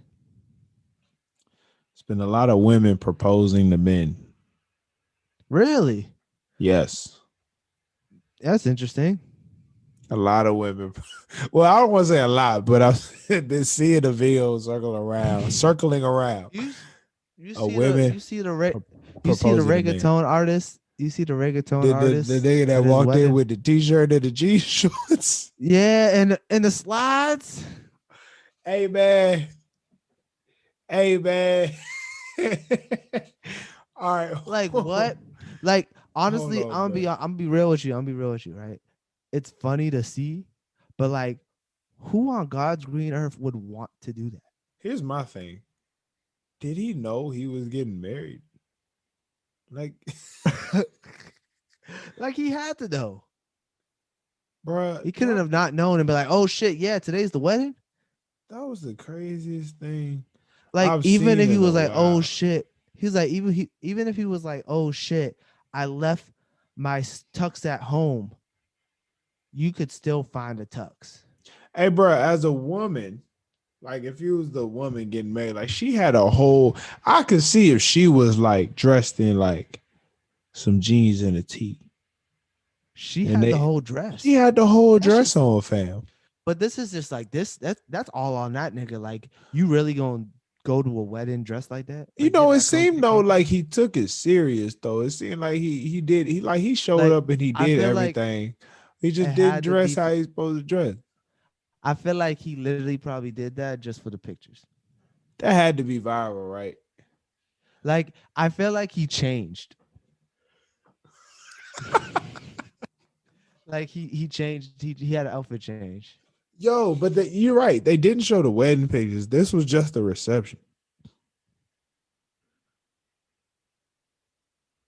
It's been a lot of women proposing to men. Really? Yes, That's interesting. a lot of women. Well, I don't want to say a lot, but I've been seeing the videos circling around. You you Of see the women you see the re- pro- you see the proposing to men. reggaeton artist. You see the reggaeton The artist nigga that at his walked in wedding. with the t-shirt and the jeans shorts. Yeah, and the slides. Hey man, hey man. All right, Like what? Like hold honestly, on, man. I'm gonna be real with you. I'm gonna be real with you, right? It's funny to see, but like, who on God's green earth would want to do that? Here's my thing. Did he know he was getting married? Like, Like he had to know. bruh, He couldn't have not known and be like, "Oh shit, yeah, today's the wedding." that was the craziest thing Like I've even seen if he in a was like, "Oh while. shit," he's like, even if he was like, "Oh shit, I left my tux at home," you could still find a tux. Hey, bruh, as a woman, like if you was the woman getting married, like she had a whole. I could see if she was like dressed in like some jeans and a tee, She and had the whole dress. she had the whole That's dress just on, fam. But this is just like this. That's all on that nigga. Like you really gonna go to a wedding dressed like that? You Like get know, it that seemed get though like comfortable? he took it serious though. It seemed like he showed Like up and he I did feel like everything. He it just didn't had to dress be. how he's supposed to dress. I feel like he literally probably did that just for the pictures. That had to be viral, right? Like I feel like he changed. Like he changed. He had an outfit change. Yo, but you're right. They didn't show the wedding pictures. This was just the reception.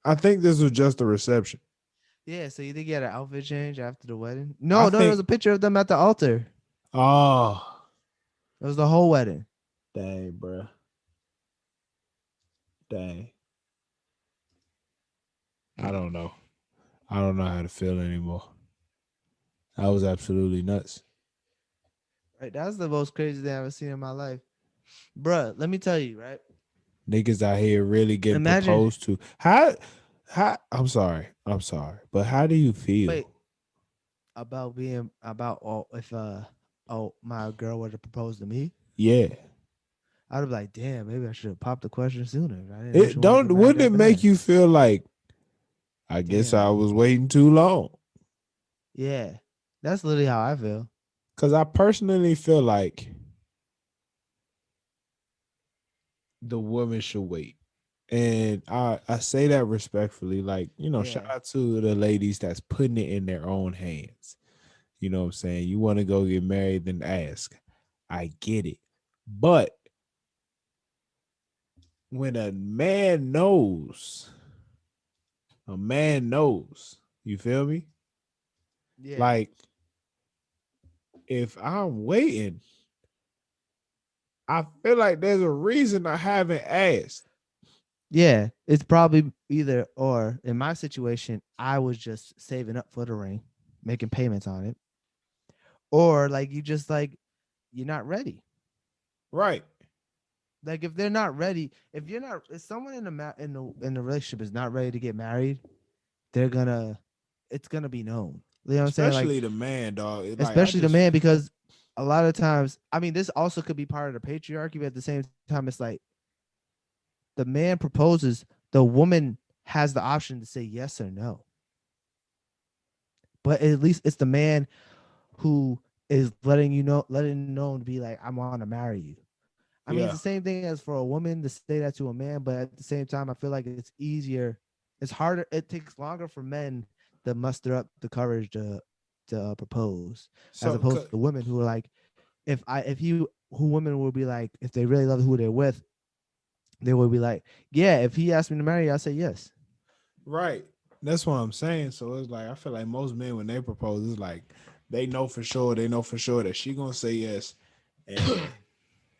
I think this was just the reception. Yeah. So you think he had an outfit change after the wedding? I No, there was think. a picture of them at the altar. Oh, It was the whole wedding. dang, bro. Dang. I don't know. I don't know how to feel anymore. That was absolutely nuts. Right. That's the most crazy thing I've ever seen in my life, bruh. Let me tell you, right? Niggas out here really getting Imagine proposed to. How? I'm sorry. But how do you Wait, feel? about being about if my girl were to propose to me, Yeah. I'd be like, damn, maybe I should have popped the question sooner. I didn't know she It wanted to don't get married wouldn't it that make bad. you feel like I guess Damn. I was waiting too long? Yeah. That's literally how I feel. Cause I personally feel like the woman should wait. And I say that respectfully, like, shout Yeah. out to the ladies that's putting it in their own hands. You know what I'm saying? You want to go get married, then ask. I get it. But when a man knows, you feel me? Yeah. Like, if I'm waiting, I feel like there's a reason I haven't asked. Yeah. It's probably either or. In my situation, I was just saving up for the ring, making payments on it. Or like you just like you're not ready. Right. Like if they're not ready, if someone in the relationship is not ready to get married, they're gonna it's gonna be known. You know what I'm saying? Like Especially the man, dog. Like I especially the just man, because a lot of times, I mean, this also could be part of the patriarchy, but at the same time, it's like the man proposes, the woman has the option to say yes or no. But at least it's the man who is letting known to be like, I want to marry you. I mean, it's yeah. the same thing as for a woman to say that to a man, but at the same time, I feel like it's easier. It's harder. It takes longer for men to muster up the courage to propose, as So opposed to women who are like, who women will be like, if they really love who they're with, they will be like, yeah, if he asked me to marry you, I say yes. right. That's what I'm saying. So it's like I feel like most men when they propose, it's like they know for sure that she gonna say yes. And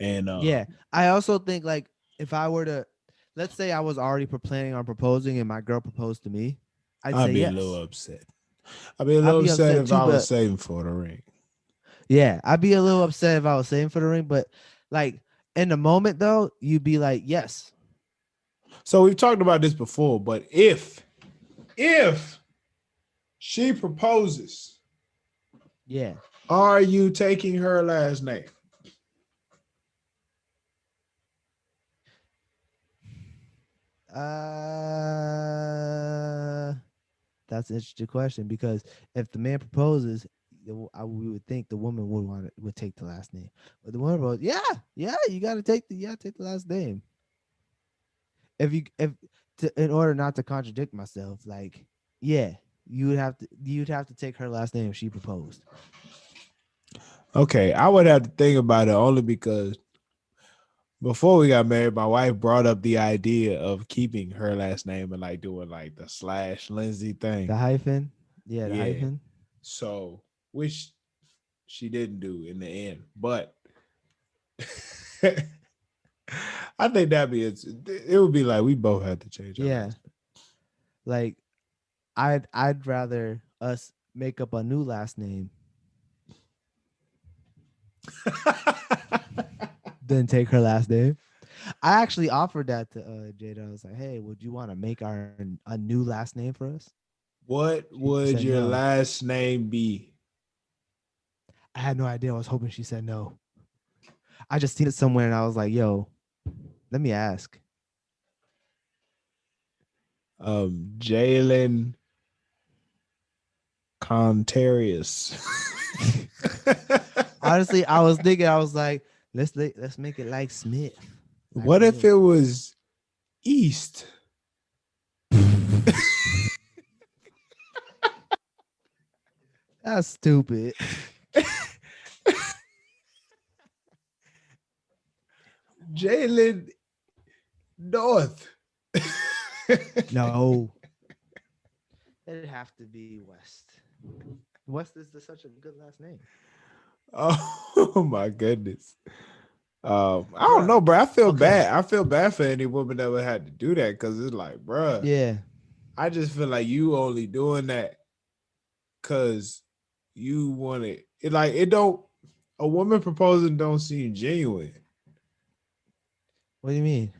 and Yeah, I also think like if I were to, let's say I was already planning on proposing and my girl proposed to me, I'd I'd say be a little yes. upset. I'd be a I'd little be upset upset if too, I was but saving for the ring. yeah, I'd be a little upset if I was saving for the ring, but like in the moment though, you'd be like, yes. So we've talked about this before, but if she proposes, Yeah. are you taking her last name? Uh that's an interesting question because if the man proposes, we would think the woman would take the last name. But the woman goes, yeah, yeah, you gotta take the last name. If in order not to contradict myself, like, yeah, you'd have to take her last name if she proposed. Okay, I would have to think about it only because before we got married, my wife brought up the idea of keeping her last name and like doing like the slash Lindsay thing. The hyphen, yeah, the Yeah. hyphen. So, which she didn't do in the end, but I think it would be like we both had to change our Yeah, last like I'd rather us make up a new last name name. than take her last name. I actually offered that to Jada. I was like, "Hey, would you want to make a new last name for us?" What She would said your no. last name be? I had no idea. I was hoping she said no. I just seen it somewhere, and I was like, "Yo, let me ask." Jalen Contarius. Honestly, I was thinking, I was like, let's make it like Smith, like What if Will. it was East? That's stupid. Jalen North. No, it'd have to be West. West is such a good last name, Oh my goodness. I don't Bruh. know, bro. I feel Okay, bad. I feel bad for any woman that would have to do that because it's like, bro, yeah. I just feel like you only doing that because you want it. It like it don't. A woman proposing don't seem genuine. What do you mean?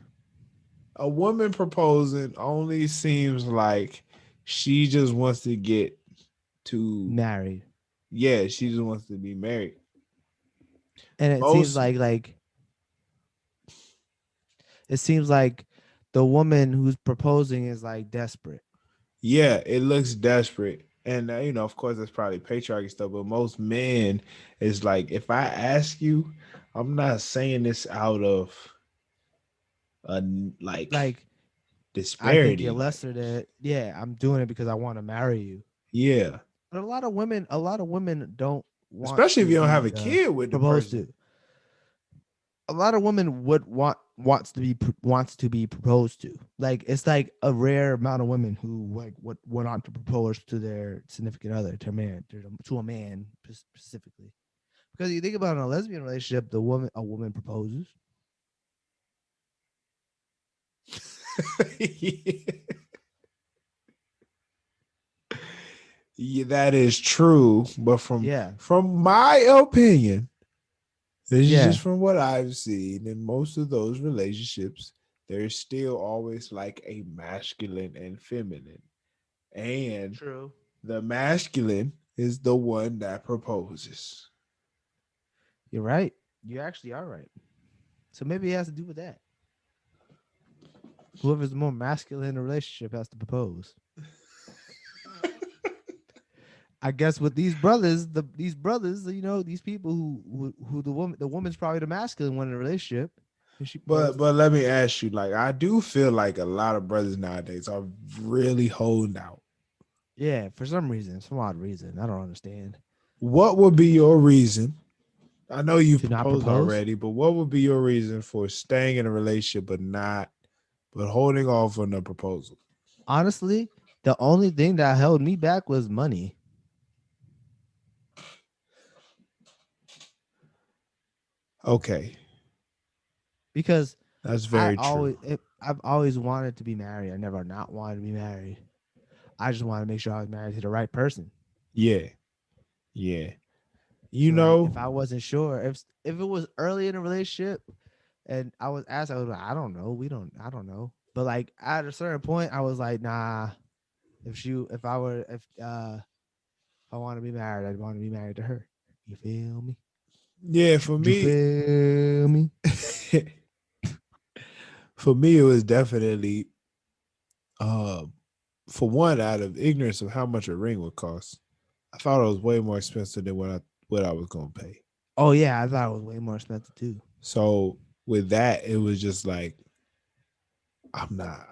a woman proposing only seems like she just wants to get to, Married. yeah, she just wants to be married. And it seems Most, like it seems like the woman who's proposing is like desperate. yeah, it looks desperate. And of course, that's probably patriarchy stuff. But most men is like, if I ask you, I'm not saying this out of a like Like I think you're disparity. Like, lesser than, yeah, I'm doing it because I want to marry you. yeah, But a lot of women don't want especially if to you don't have be a kid with the proposed person. to. A lot of women would wants to be proposed to. Like it's like a rare amount of women who like would want to propose to their significant other, to a man specifically. Because you think about in a lesbian relationship, a woman proposes. Yeah, that is true. But from Yeah, from my opinion, this is yeah, just from what I've seen in most of those relationships, there's still always like a masculine and feminine. And true. the masculine is the one that proposes. You're right. You actually are right. So maybe it has to do with that. Whoever's more masculine in a relationship has to propose. I guess with these brothers, these people who the woman's probably the masculine one in a relationship, and she But proposes. let me ask you, like, I do feel like a lot of brothers nowadays are really holding out. Yeah, for some odd reason, I don't understand. What would be your reason? I know you've To not proposed propose. already, but what would be your reason for staying in a relationship but holding off on the proposal? Honestly, the only thing that held me back was money Okay, because that's very true. I've always wanted to be married. I never not wanted to be married. I just wanted to make sure I was married to the right person. Yeah, yeah. You So like, know, if I wasn't sure, if it was early in a relationship and I was asked, I was like, I don't know, I don't know. But like at a certain point, I was like, nah. If I want to be married, I'd want to be married to her. You feel me? yeah, for You me, feel me? for me, it was definitely, uh, for one, out of ignorance of how much a ring would cost. I thought it was way more expensive than what I was gonna pay. Oh yeah, I thought it was way more expensive too. So with that, it was just like I'm not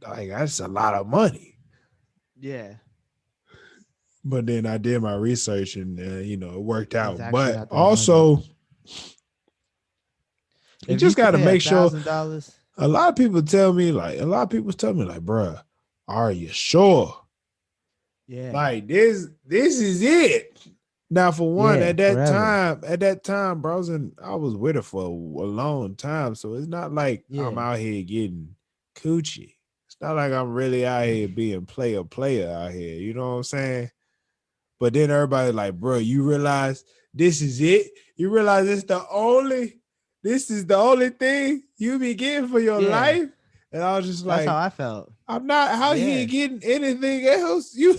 like that's a lot of money. Yeah, But then I did my research and it worked it's out. actually But not that money. also, you If you just could got to pay a make sure. thousand dollars, A lot of people tell me like, bruh, are you sure? yeah, Like this is it. Now, for one, yeah, forever, at that time, bro, I was with her for a long time. So it's not like I'm yeah, out here getting coochie. It's not like I'm really out here being player out here. You know what I'm saying? But then everybody like, bro, you realize this is it? You realize this is the only thing you be getting for your yeah. life? And I was just That's how like, I felt. I'm not how he Yeah, ain't getting anything else. You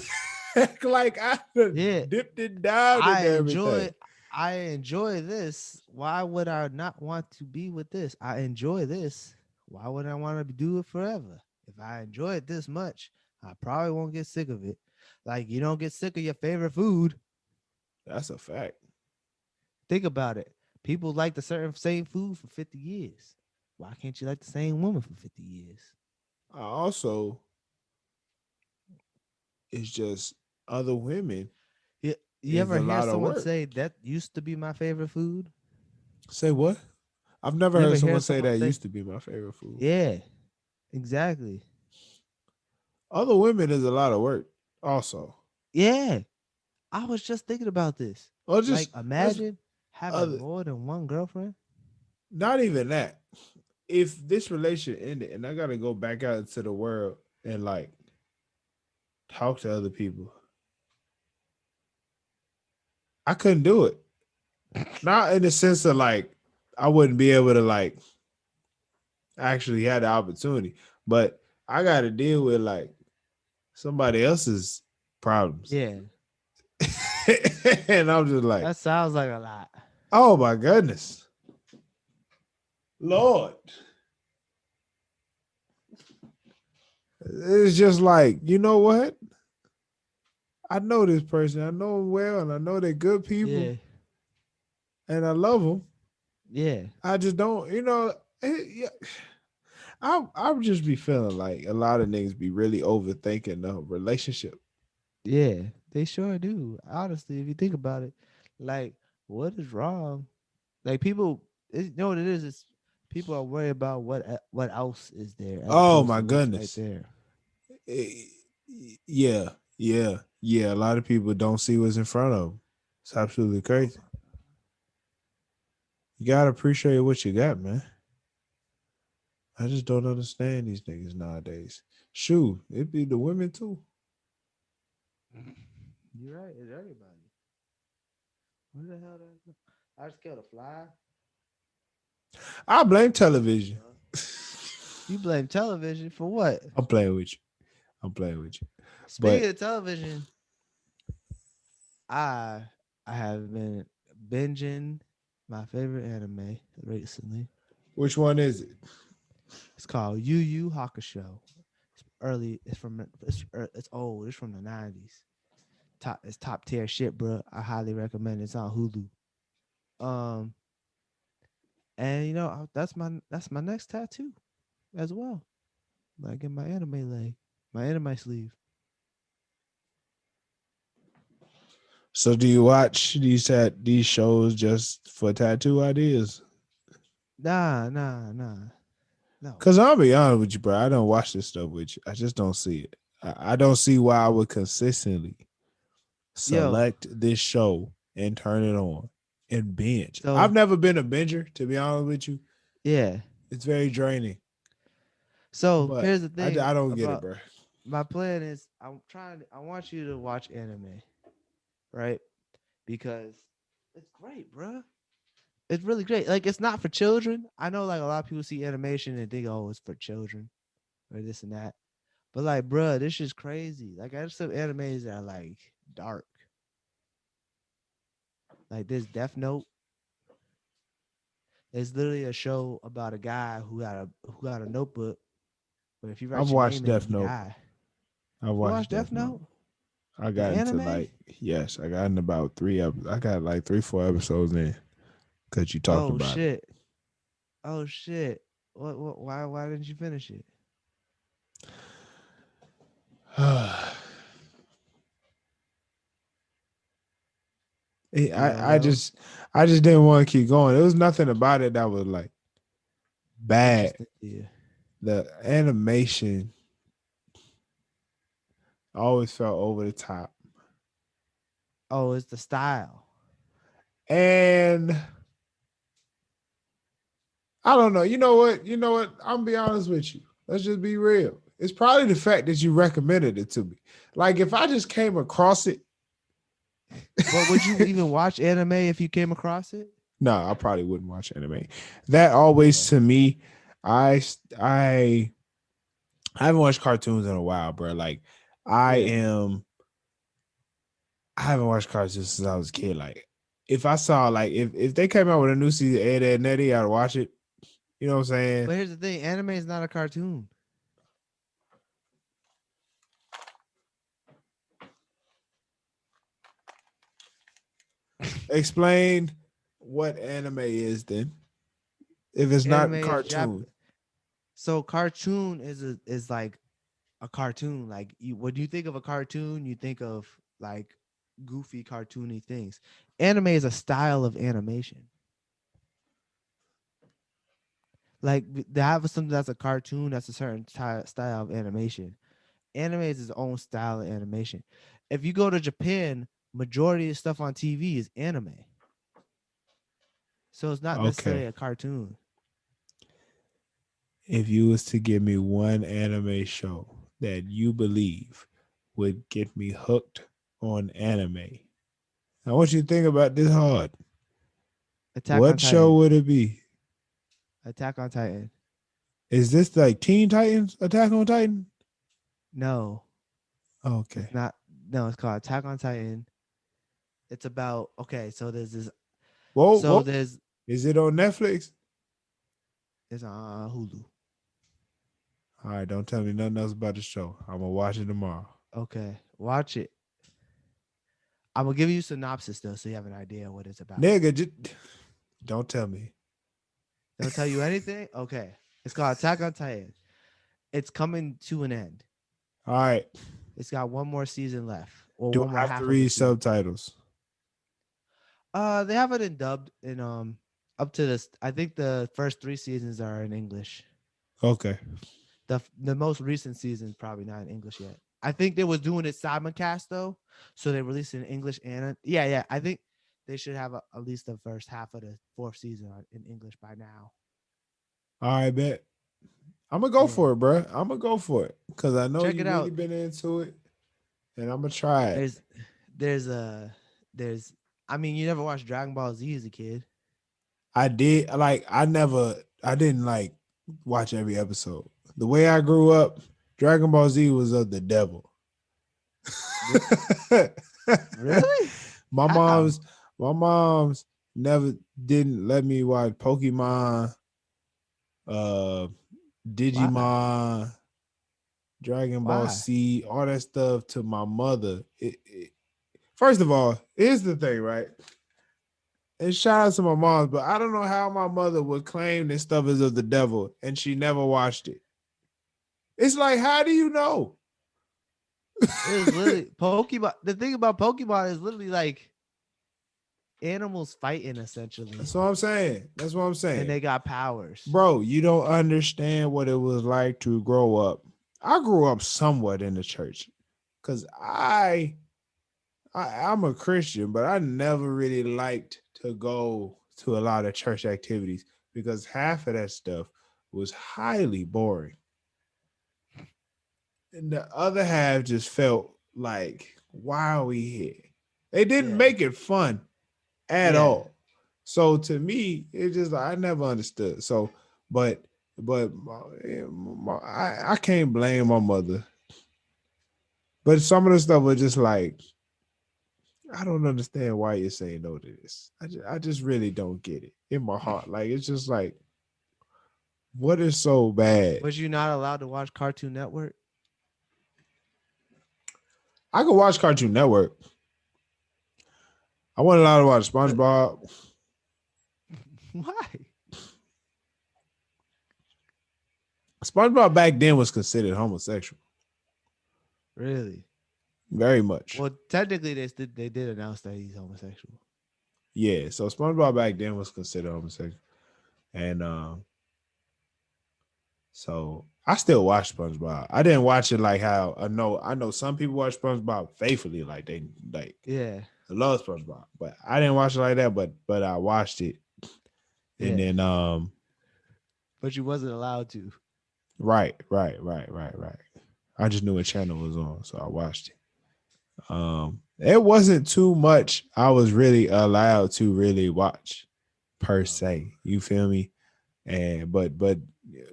act like I done yeah. dipped it down I into enjoy everything. I enjoy this. Why would I not want to be with this? I enjoy this. Why would I want to do it forever? If I enjoy it this much, I probably won't get sick of it. Like you don't get sick of your favorite food. That's a fact. Think about it. People like the same food for 50 years. Why can't you like the same woman for 50 years? I also it's just other women You, you is ever a hear lot of someone work. say that used to be my favorite food? Say what? I've never You heard ever hear someone say someone that say, used to be my favorite food. yeah, exactly. Other women is a lot of work, also. Yeah. I was just thinking about this. Or Like, just let's imagine having other more than one girlfriend. not even that. If this relationship ended and I gotta go back out into the world and like talk to other people, I couldn't do it. Not in the sense of like I wouldn't be able to like actually had the opportunity. But I got to deal with like somebody else's problems. Yeah, And I'm just like, that sounds like a lot. oh my goodness. Lord. It's just like, you know what? I know this person. I know them well, and I know they're good people, Yeah, and I love them. yeah, I just don't, yeah, I just be feeling like a lot of niggas be really overthinking the relationship. yeah. They sure do. Honestly, if you think about it, like, what is wrong? Like people, you know what it is? It's people are worried about what else is there as Oh opposed my to what's right goodness. there. Eh, Yeah, yeah. A lot of people don't see what's in front of them. It's absolutely crazy. You gotta appreciate what you got, man. I just don't understand these niggas nowadays. Shoot, it be the women too. You're right. It's everybody. What the hell? I just killed a fly. I blame television. Huh? You blame television for what? I'm playing with you. I'm playing with you. Speaking But of television, I I have been binging my favorite anime recently. which one is it? It's called Yu Yu Hakusho. It's early. It's old. It's from the 90s. It's top tier shit, bro. I highly recommend it. It's on Hulu. Um, and that's my next tattoo as well. Like in my anime leg, my anime sleeve. So do you watch these shows just for tattoo ideas? Nah. No. Cause I'll be honest with you, bro. I don't watch this stuff with you. I just don't see it. I don't see why I would consistently Yo, select this show and turn it on and binge. I've so never been a binger, to be honest with you. yeah. It's very draining, So but here's the thing I don't get it, about bro. my plan is I want you to watch anime, right? Because it's great, bro. It's really great. Like it's not for children. I know like a lot of people see animation and think, oh, it's for children or this and that. But like, bro, this is crazy. Like I have some animes that are like dark. Like this Death Note. It's literally a show about a guy who got a notebook, but if you I've write your watched name in it, Death you Note. die. I've You watched watch Death Death Note. Note? I The got into anime? like yes, I got in about I got like 3-4 episodes in because you talked Oh about it. shit. Oh shit. What why didn't you finish it? You don't I know? just didn't want to keep going. There was nothing about it that was like bad. Interesting. Yeah. The animation always felt over the top. Oh, it's the style. And I don't know. You know what? You know what? I'm gonna be honest with you. Let's just be real. It's probably the fact that you recommended it to me. Like if I just came across it, But would you even watch anime if you came across it? no, I probably wouldn't watch anime. That always Yeah. to me, I I I haven't watched cartoons in a while, bro. Like I Yeah. am I haven't watched cartoons since I was a kid. Like if I saw like if they came out with a new season of Ed, Ed and Eddie, I'd watch it. You know what I'm saying? But here's the thing, anime is not a cartoon. Explain what anime is then. If it's Anime not is Jap cartoon. so cartoon is like a cartoon. Like when you think of a cartoon, you think of like goofy cartoony things. Anime is a style of animation. Like they have something that's a cartoon, that's a certain style of animation. Anime is its own style of animation. If you go to Japan, majority of stuff on TV is anime. So it's not necessarily Okay. a cartoon. If you was to give me one anime show that you believe would get me hooked on anime, I want you to think about this hard. Attack on What show Titan. would it be? Attack on Titan. Is this like Teen Titans? Attack on Titan? No, Oh, okay. it's not. No, it's called Attack on Titan. It's about So there's this. Whoa. There's Is it on Netflix? it's on Hulu. All right, don't tell me nothing else about the show. I'm gonna watch it tomorrow. Okay, watch it. I'm gonna give you a synopsis though, so you have an idea what it's about. Nigga, don't tell me. Don't tell you anything. Okay, it's called Attack on Titan. It's coming to an end. All right. It's got one more season left, or Do one more I have half to of the read season. subtitles? They have it in dubbed in up to this. I think the first 3 seasons are in English. Okay. The most recent season probably not in English yet. I think they was doing it simulcast though, so they released it in English and yeah. I think they should have at least the first half of the 4th season in English by now. All right, bet. I'm gonna go Yeah. for it, bro. I'm gonna go for it because I know Check you it really out. been into it, and I'm gonna try it. There's I mean, you never watched Dragon Ball Z as a kid. I did I didn't like watch every episode. The way I grew up, Dragon Ball Z was of the devil. Really? my How? mom's never didn't let me watch Pokemon, Why? Digimon, Dragon Ball Why? C, all that stuff to my mother. First of all, here's the thing, right? And shout out to my mom, but I don't know how my mother would claim this stuff is of the devil and she never watched it. It's like, how do you know? It was literally Pokemon. The thing about Pokemon is literally like animals fighting essentially, That's what I'm saying. That's what I'm saying. and they got powers. Bro, you don't understand what it was like to grow up. I grew up somewhat in the church because I'm a Christian, but I never really liked to go to a lot of church activities because half of that stuff was highly boring. And the other half just felt like, why are we here? They didn't Yeah. make it fun at Yeah. all. So to me, it just I never understood. So, but I can't blame my mother. But some of the stuff was just like, I don't understand why you're saying no to this. I just really don't get it in my heart. Like it's just like, what is so bad? Was you not allowed to watch Cartoon Network? I could watch Cartoon Network. I wasn't allowed to watch SpongeBob. Why? SpongeBob back then was considered homosexual. Really? Very much. Well, technically, they did announce that he's homosexual. Yeah, so SpongeBob back then was considered homosexual. And so I still watch SpongeBob. I didn't watch it like how I know some people watch SpongeBob faithfully, like they Yeah. love SpongeBob, but I didn't watch it like that. But I watched it, and Yeah. then But you wasn't allowed to. right. I just knew a channel was on, so I watched it. It wasn't too much I was really allowed to really watch per se. You feel me? And but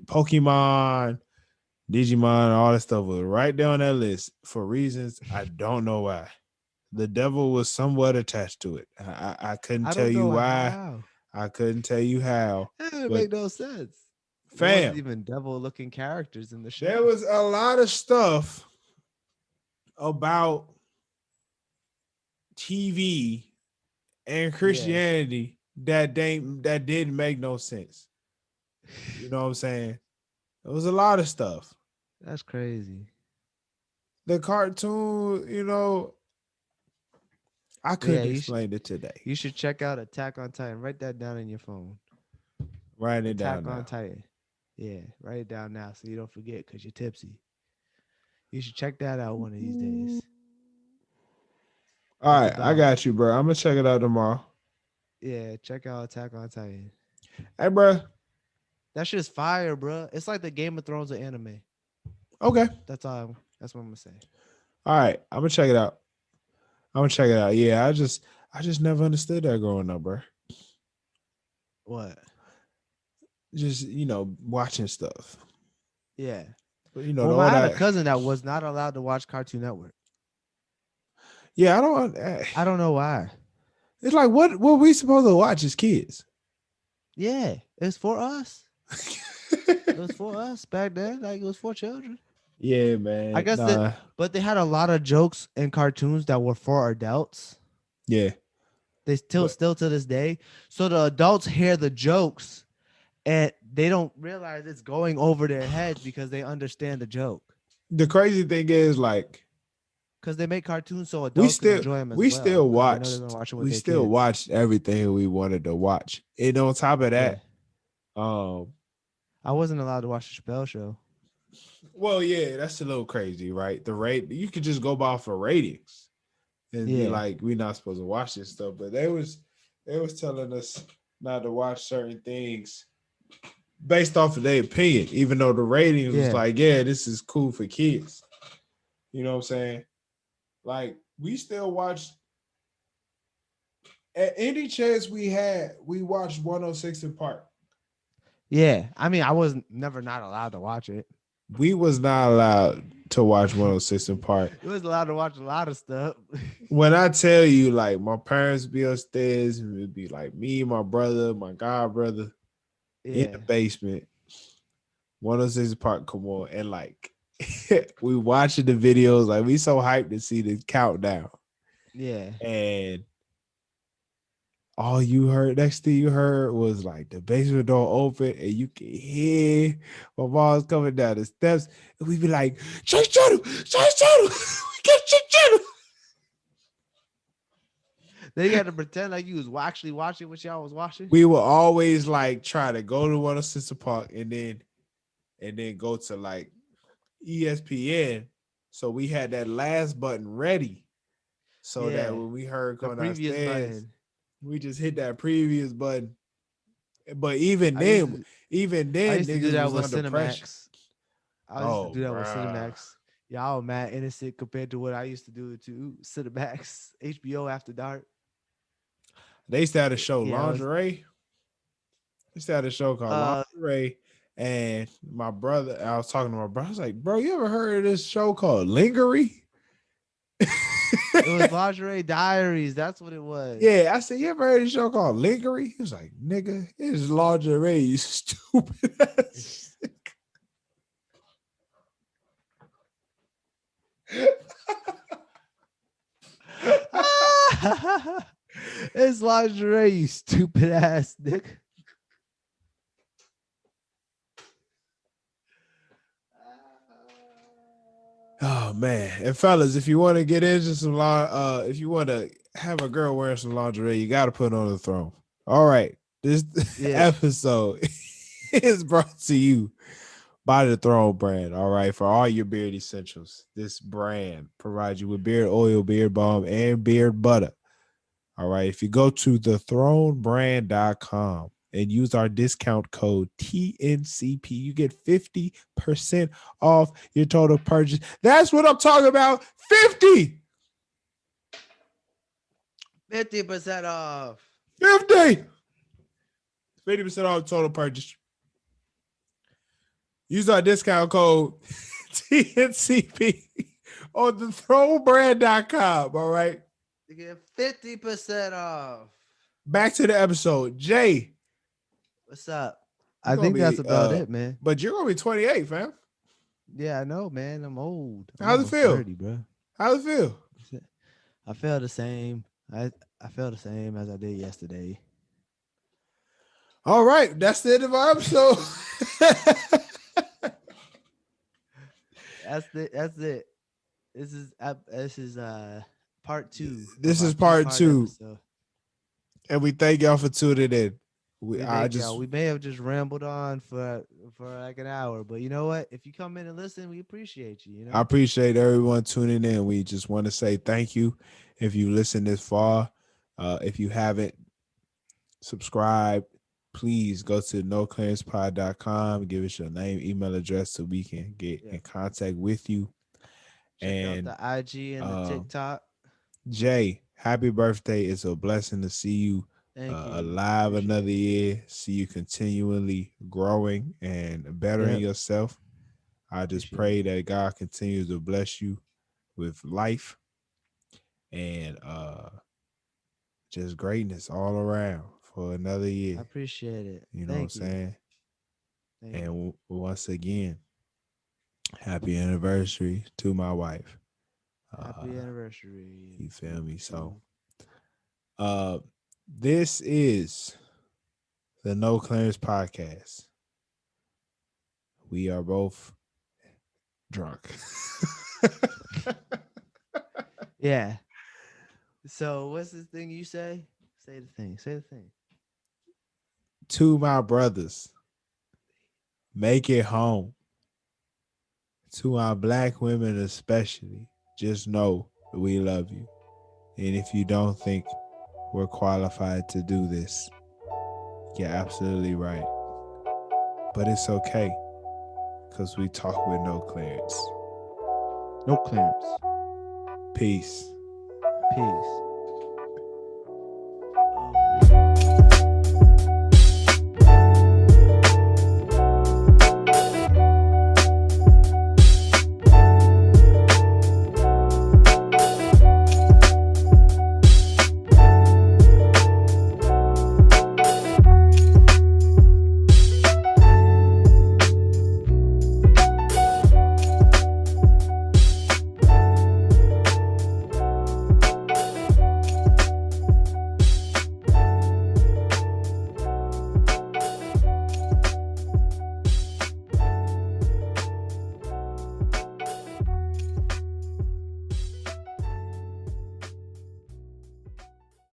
Pokemon, Digimon, all that stuff was right there on that list for reasons I don't know why. The devil was somewhat attached to it. I couldn't I tell don't you know why. how. I couldn't tell you how. That didn't But make no sense. There wasn't fam, even devil-looking characters in the show. there was a lot of stuff about TV and Christianity that didn't make no sense. You know what I'm saying? There was a lot of stuff. That's crazy. The cartoon, I couldn't explain it today. You should check out Attack on Titan. Write that down in your phone. Write it down Attack on now. Titan. Yeah, write it down now so you don't forget because you're tipsy. You should check that out one of these days. All It's right, I got you, bro. I'm gonna check it out tomorrow. Yeah, check out Attack on Titan. Hey, bro. That shit's fire, bro. It's like the Game of Thrones of anime. Okay. That's all. That's what I'm gonna say. All right, I'm gonna check it out. Yeah, I just never understood that growing up, bro. What? Just watching stuff. Yeah. But you know, Well, all I had a that. cousin that was not allowed to watch Cartoon Network. Yeah, I don't. I don't know why. It's like what we supposed to watch as kids? Yeah, it's for us. It was for us back then. Like it was for children. Yeah, I man. guess that, Nah. but they had a lot of jokes and cartoons that were for adults. Yeah. They But still to this day. So the adults hear the jokes and they don't realize it's going over their heads because they understand the joke. the crazy thing is, like, Because they make cartoons so we adults can still enjoy them as we well. still Because they know they're gonna watched watch it with we their still kids. watched everything we wanted to watch. And on top of Yeah, that, um, I wasn't allowed to watch the Chappelle Show. well, yeah, that's a little crazy, right? The rate you could just go by for ratings and be Yeah, like, we're not supposed to watch this stuff. But they was telling us not to watch certain things based off of their opinion, even though the ratings was yeah, like, yeah, this is cool for kids. You know what I'm saying? Like, we still watched at any chance we had, we watched 106 in Park. yeah. I mean, I was never not allowed to watch it. We was not allowed to watch 106 in Park. It was allowed to watch a lot of stuff. When I tell you, like, my parents be upstairs, and it'd be like me, my brother, my god brother in Yeah, the basement. 106 Park come on, and like we watching the videos, like we so hyped to see the countdown. yeah, And all you heard, next thing you heard was like the basement door open, and you can hear my mom's coming down the steps, and we be like, change channel, we can't change channel. Then you had to pretend like you was actually watching what y'all was watching. We will always like try to go to 106 Park and then go to like ESPN. So we had that last button ready, so that Yeah, when we heard the going previous downstairs, button. we just hit that previous button. But even I used then, to, even I then, used to do niggas that was with under pressure. Cinemax. I used to Oh, do that with bruh. Cinemax. Y'all mad innocent compared to what I used to do to Cinemax, HBO After Dark. They used to have a show Yeah, I was Lingerie. They used to have a show called uh Lingerie. And my brother, I was talking to my brother. I was like, bro, you ever heard of this show called Lingerie? it was Lingerie Diaries. That's what it was. Yeah, I said, you ever heard of this show called Lingerie? He was like, nigga, it's lingerie, you stupid ass. It's lingerie, you stupid ass nigga. Oh man. And fellas, if you want to get into some if you want to have a girl wearing some lingerie, you gotta put on the throne. All right. This Yeah. episode is brought to you by the Throne brand. All right. For all your beard essentials. This brand provides you with beard oil, beard balm, and beard butter. All right. If you go to thethronebrand.com and use our discount code TNCP, you get 50% off your total purchase. That's what I'm talking about. 50% off. 50% off total purchase. Use our discount code TNCP on thethronebrand.com. All right. You get 50% off. Back to the episode. Jay. What's up? I think that's about it, man. But you're gonna be 28, fam. Yeah, I know, man. I'm old. I'm How's it feel? 30, bro. How's it feel? I feel the same. I feel the same as I did yesterday. All right, that's the end of our episode. That's it. This is part 2. This of our is part two-part 2. episode. And we thank y'all for tuning in. We may have just rambled on for like an hour, but you know what? If you come in and listen, we appreciate you. You know, I appreciate everyone tuning in. We just want to say thank you if you listen this far. If you haven't subscribed, please go to noclearancepod.com. Give us your name, email address so we can get in contact with you. Check out the IG and the TikTok. Jay, happy birthday. It's a blessing to see you alive another year. See you continually growing and bettering yourself. I just Appreciate pray it. that God continues to bless you with life and just greatness all around for another I year. appreciate it. You know what I'm Thank you. saying? Thank And you. once again, happy anniversary to my wife. Happy anniversary You feel to me? So, you. uh, this is the No Clearance Podcast. We are both drunk. Yeah. So what's this thing you say? Say the thing. Say the thing. To my brothers, make it home. To our black women especially, just know that we love you. And if you don't think we're qualified to do this, you're absolutely right. But it's okay, because we talk with no clearance. No clearance. Peace. Peace.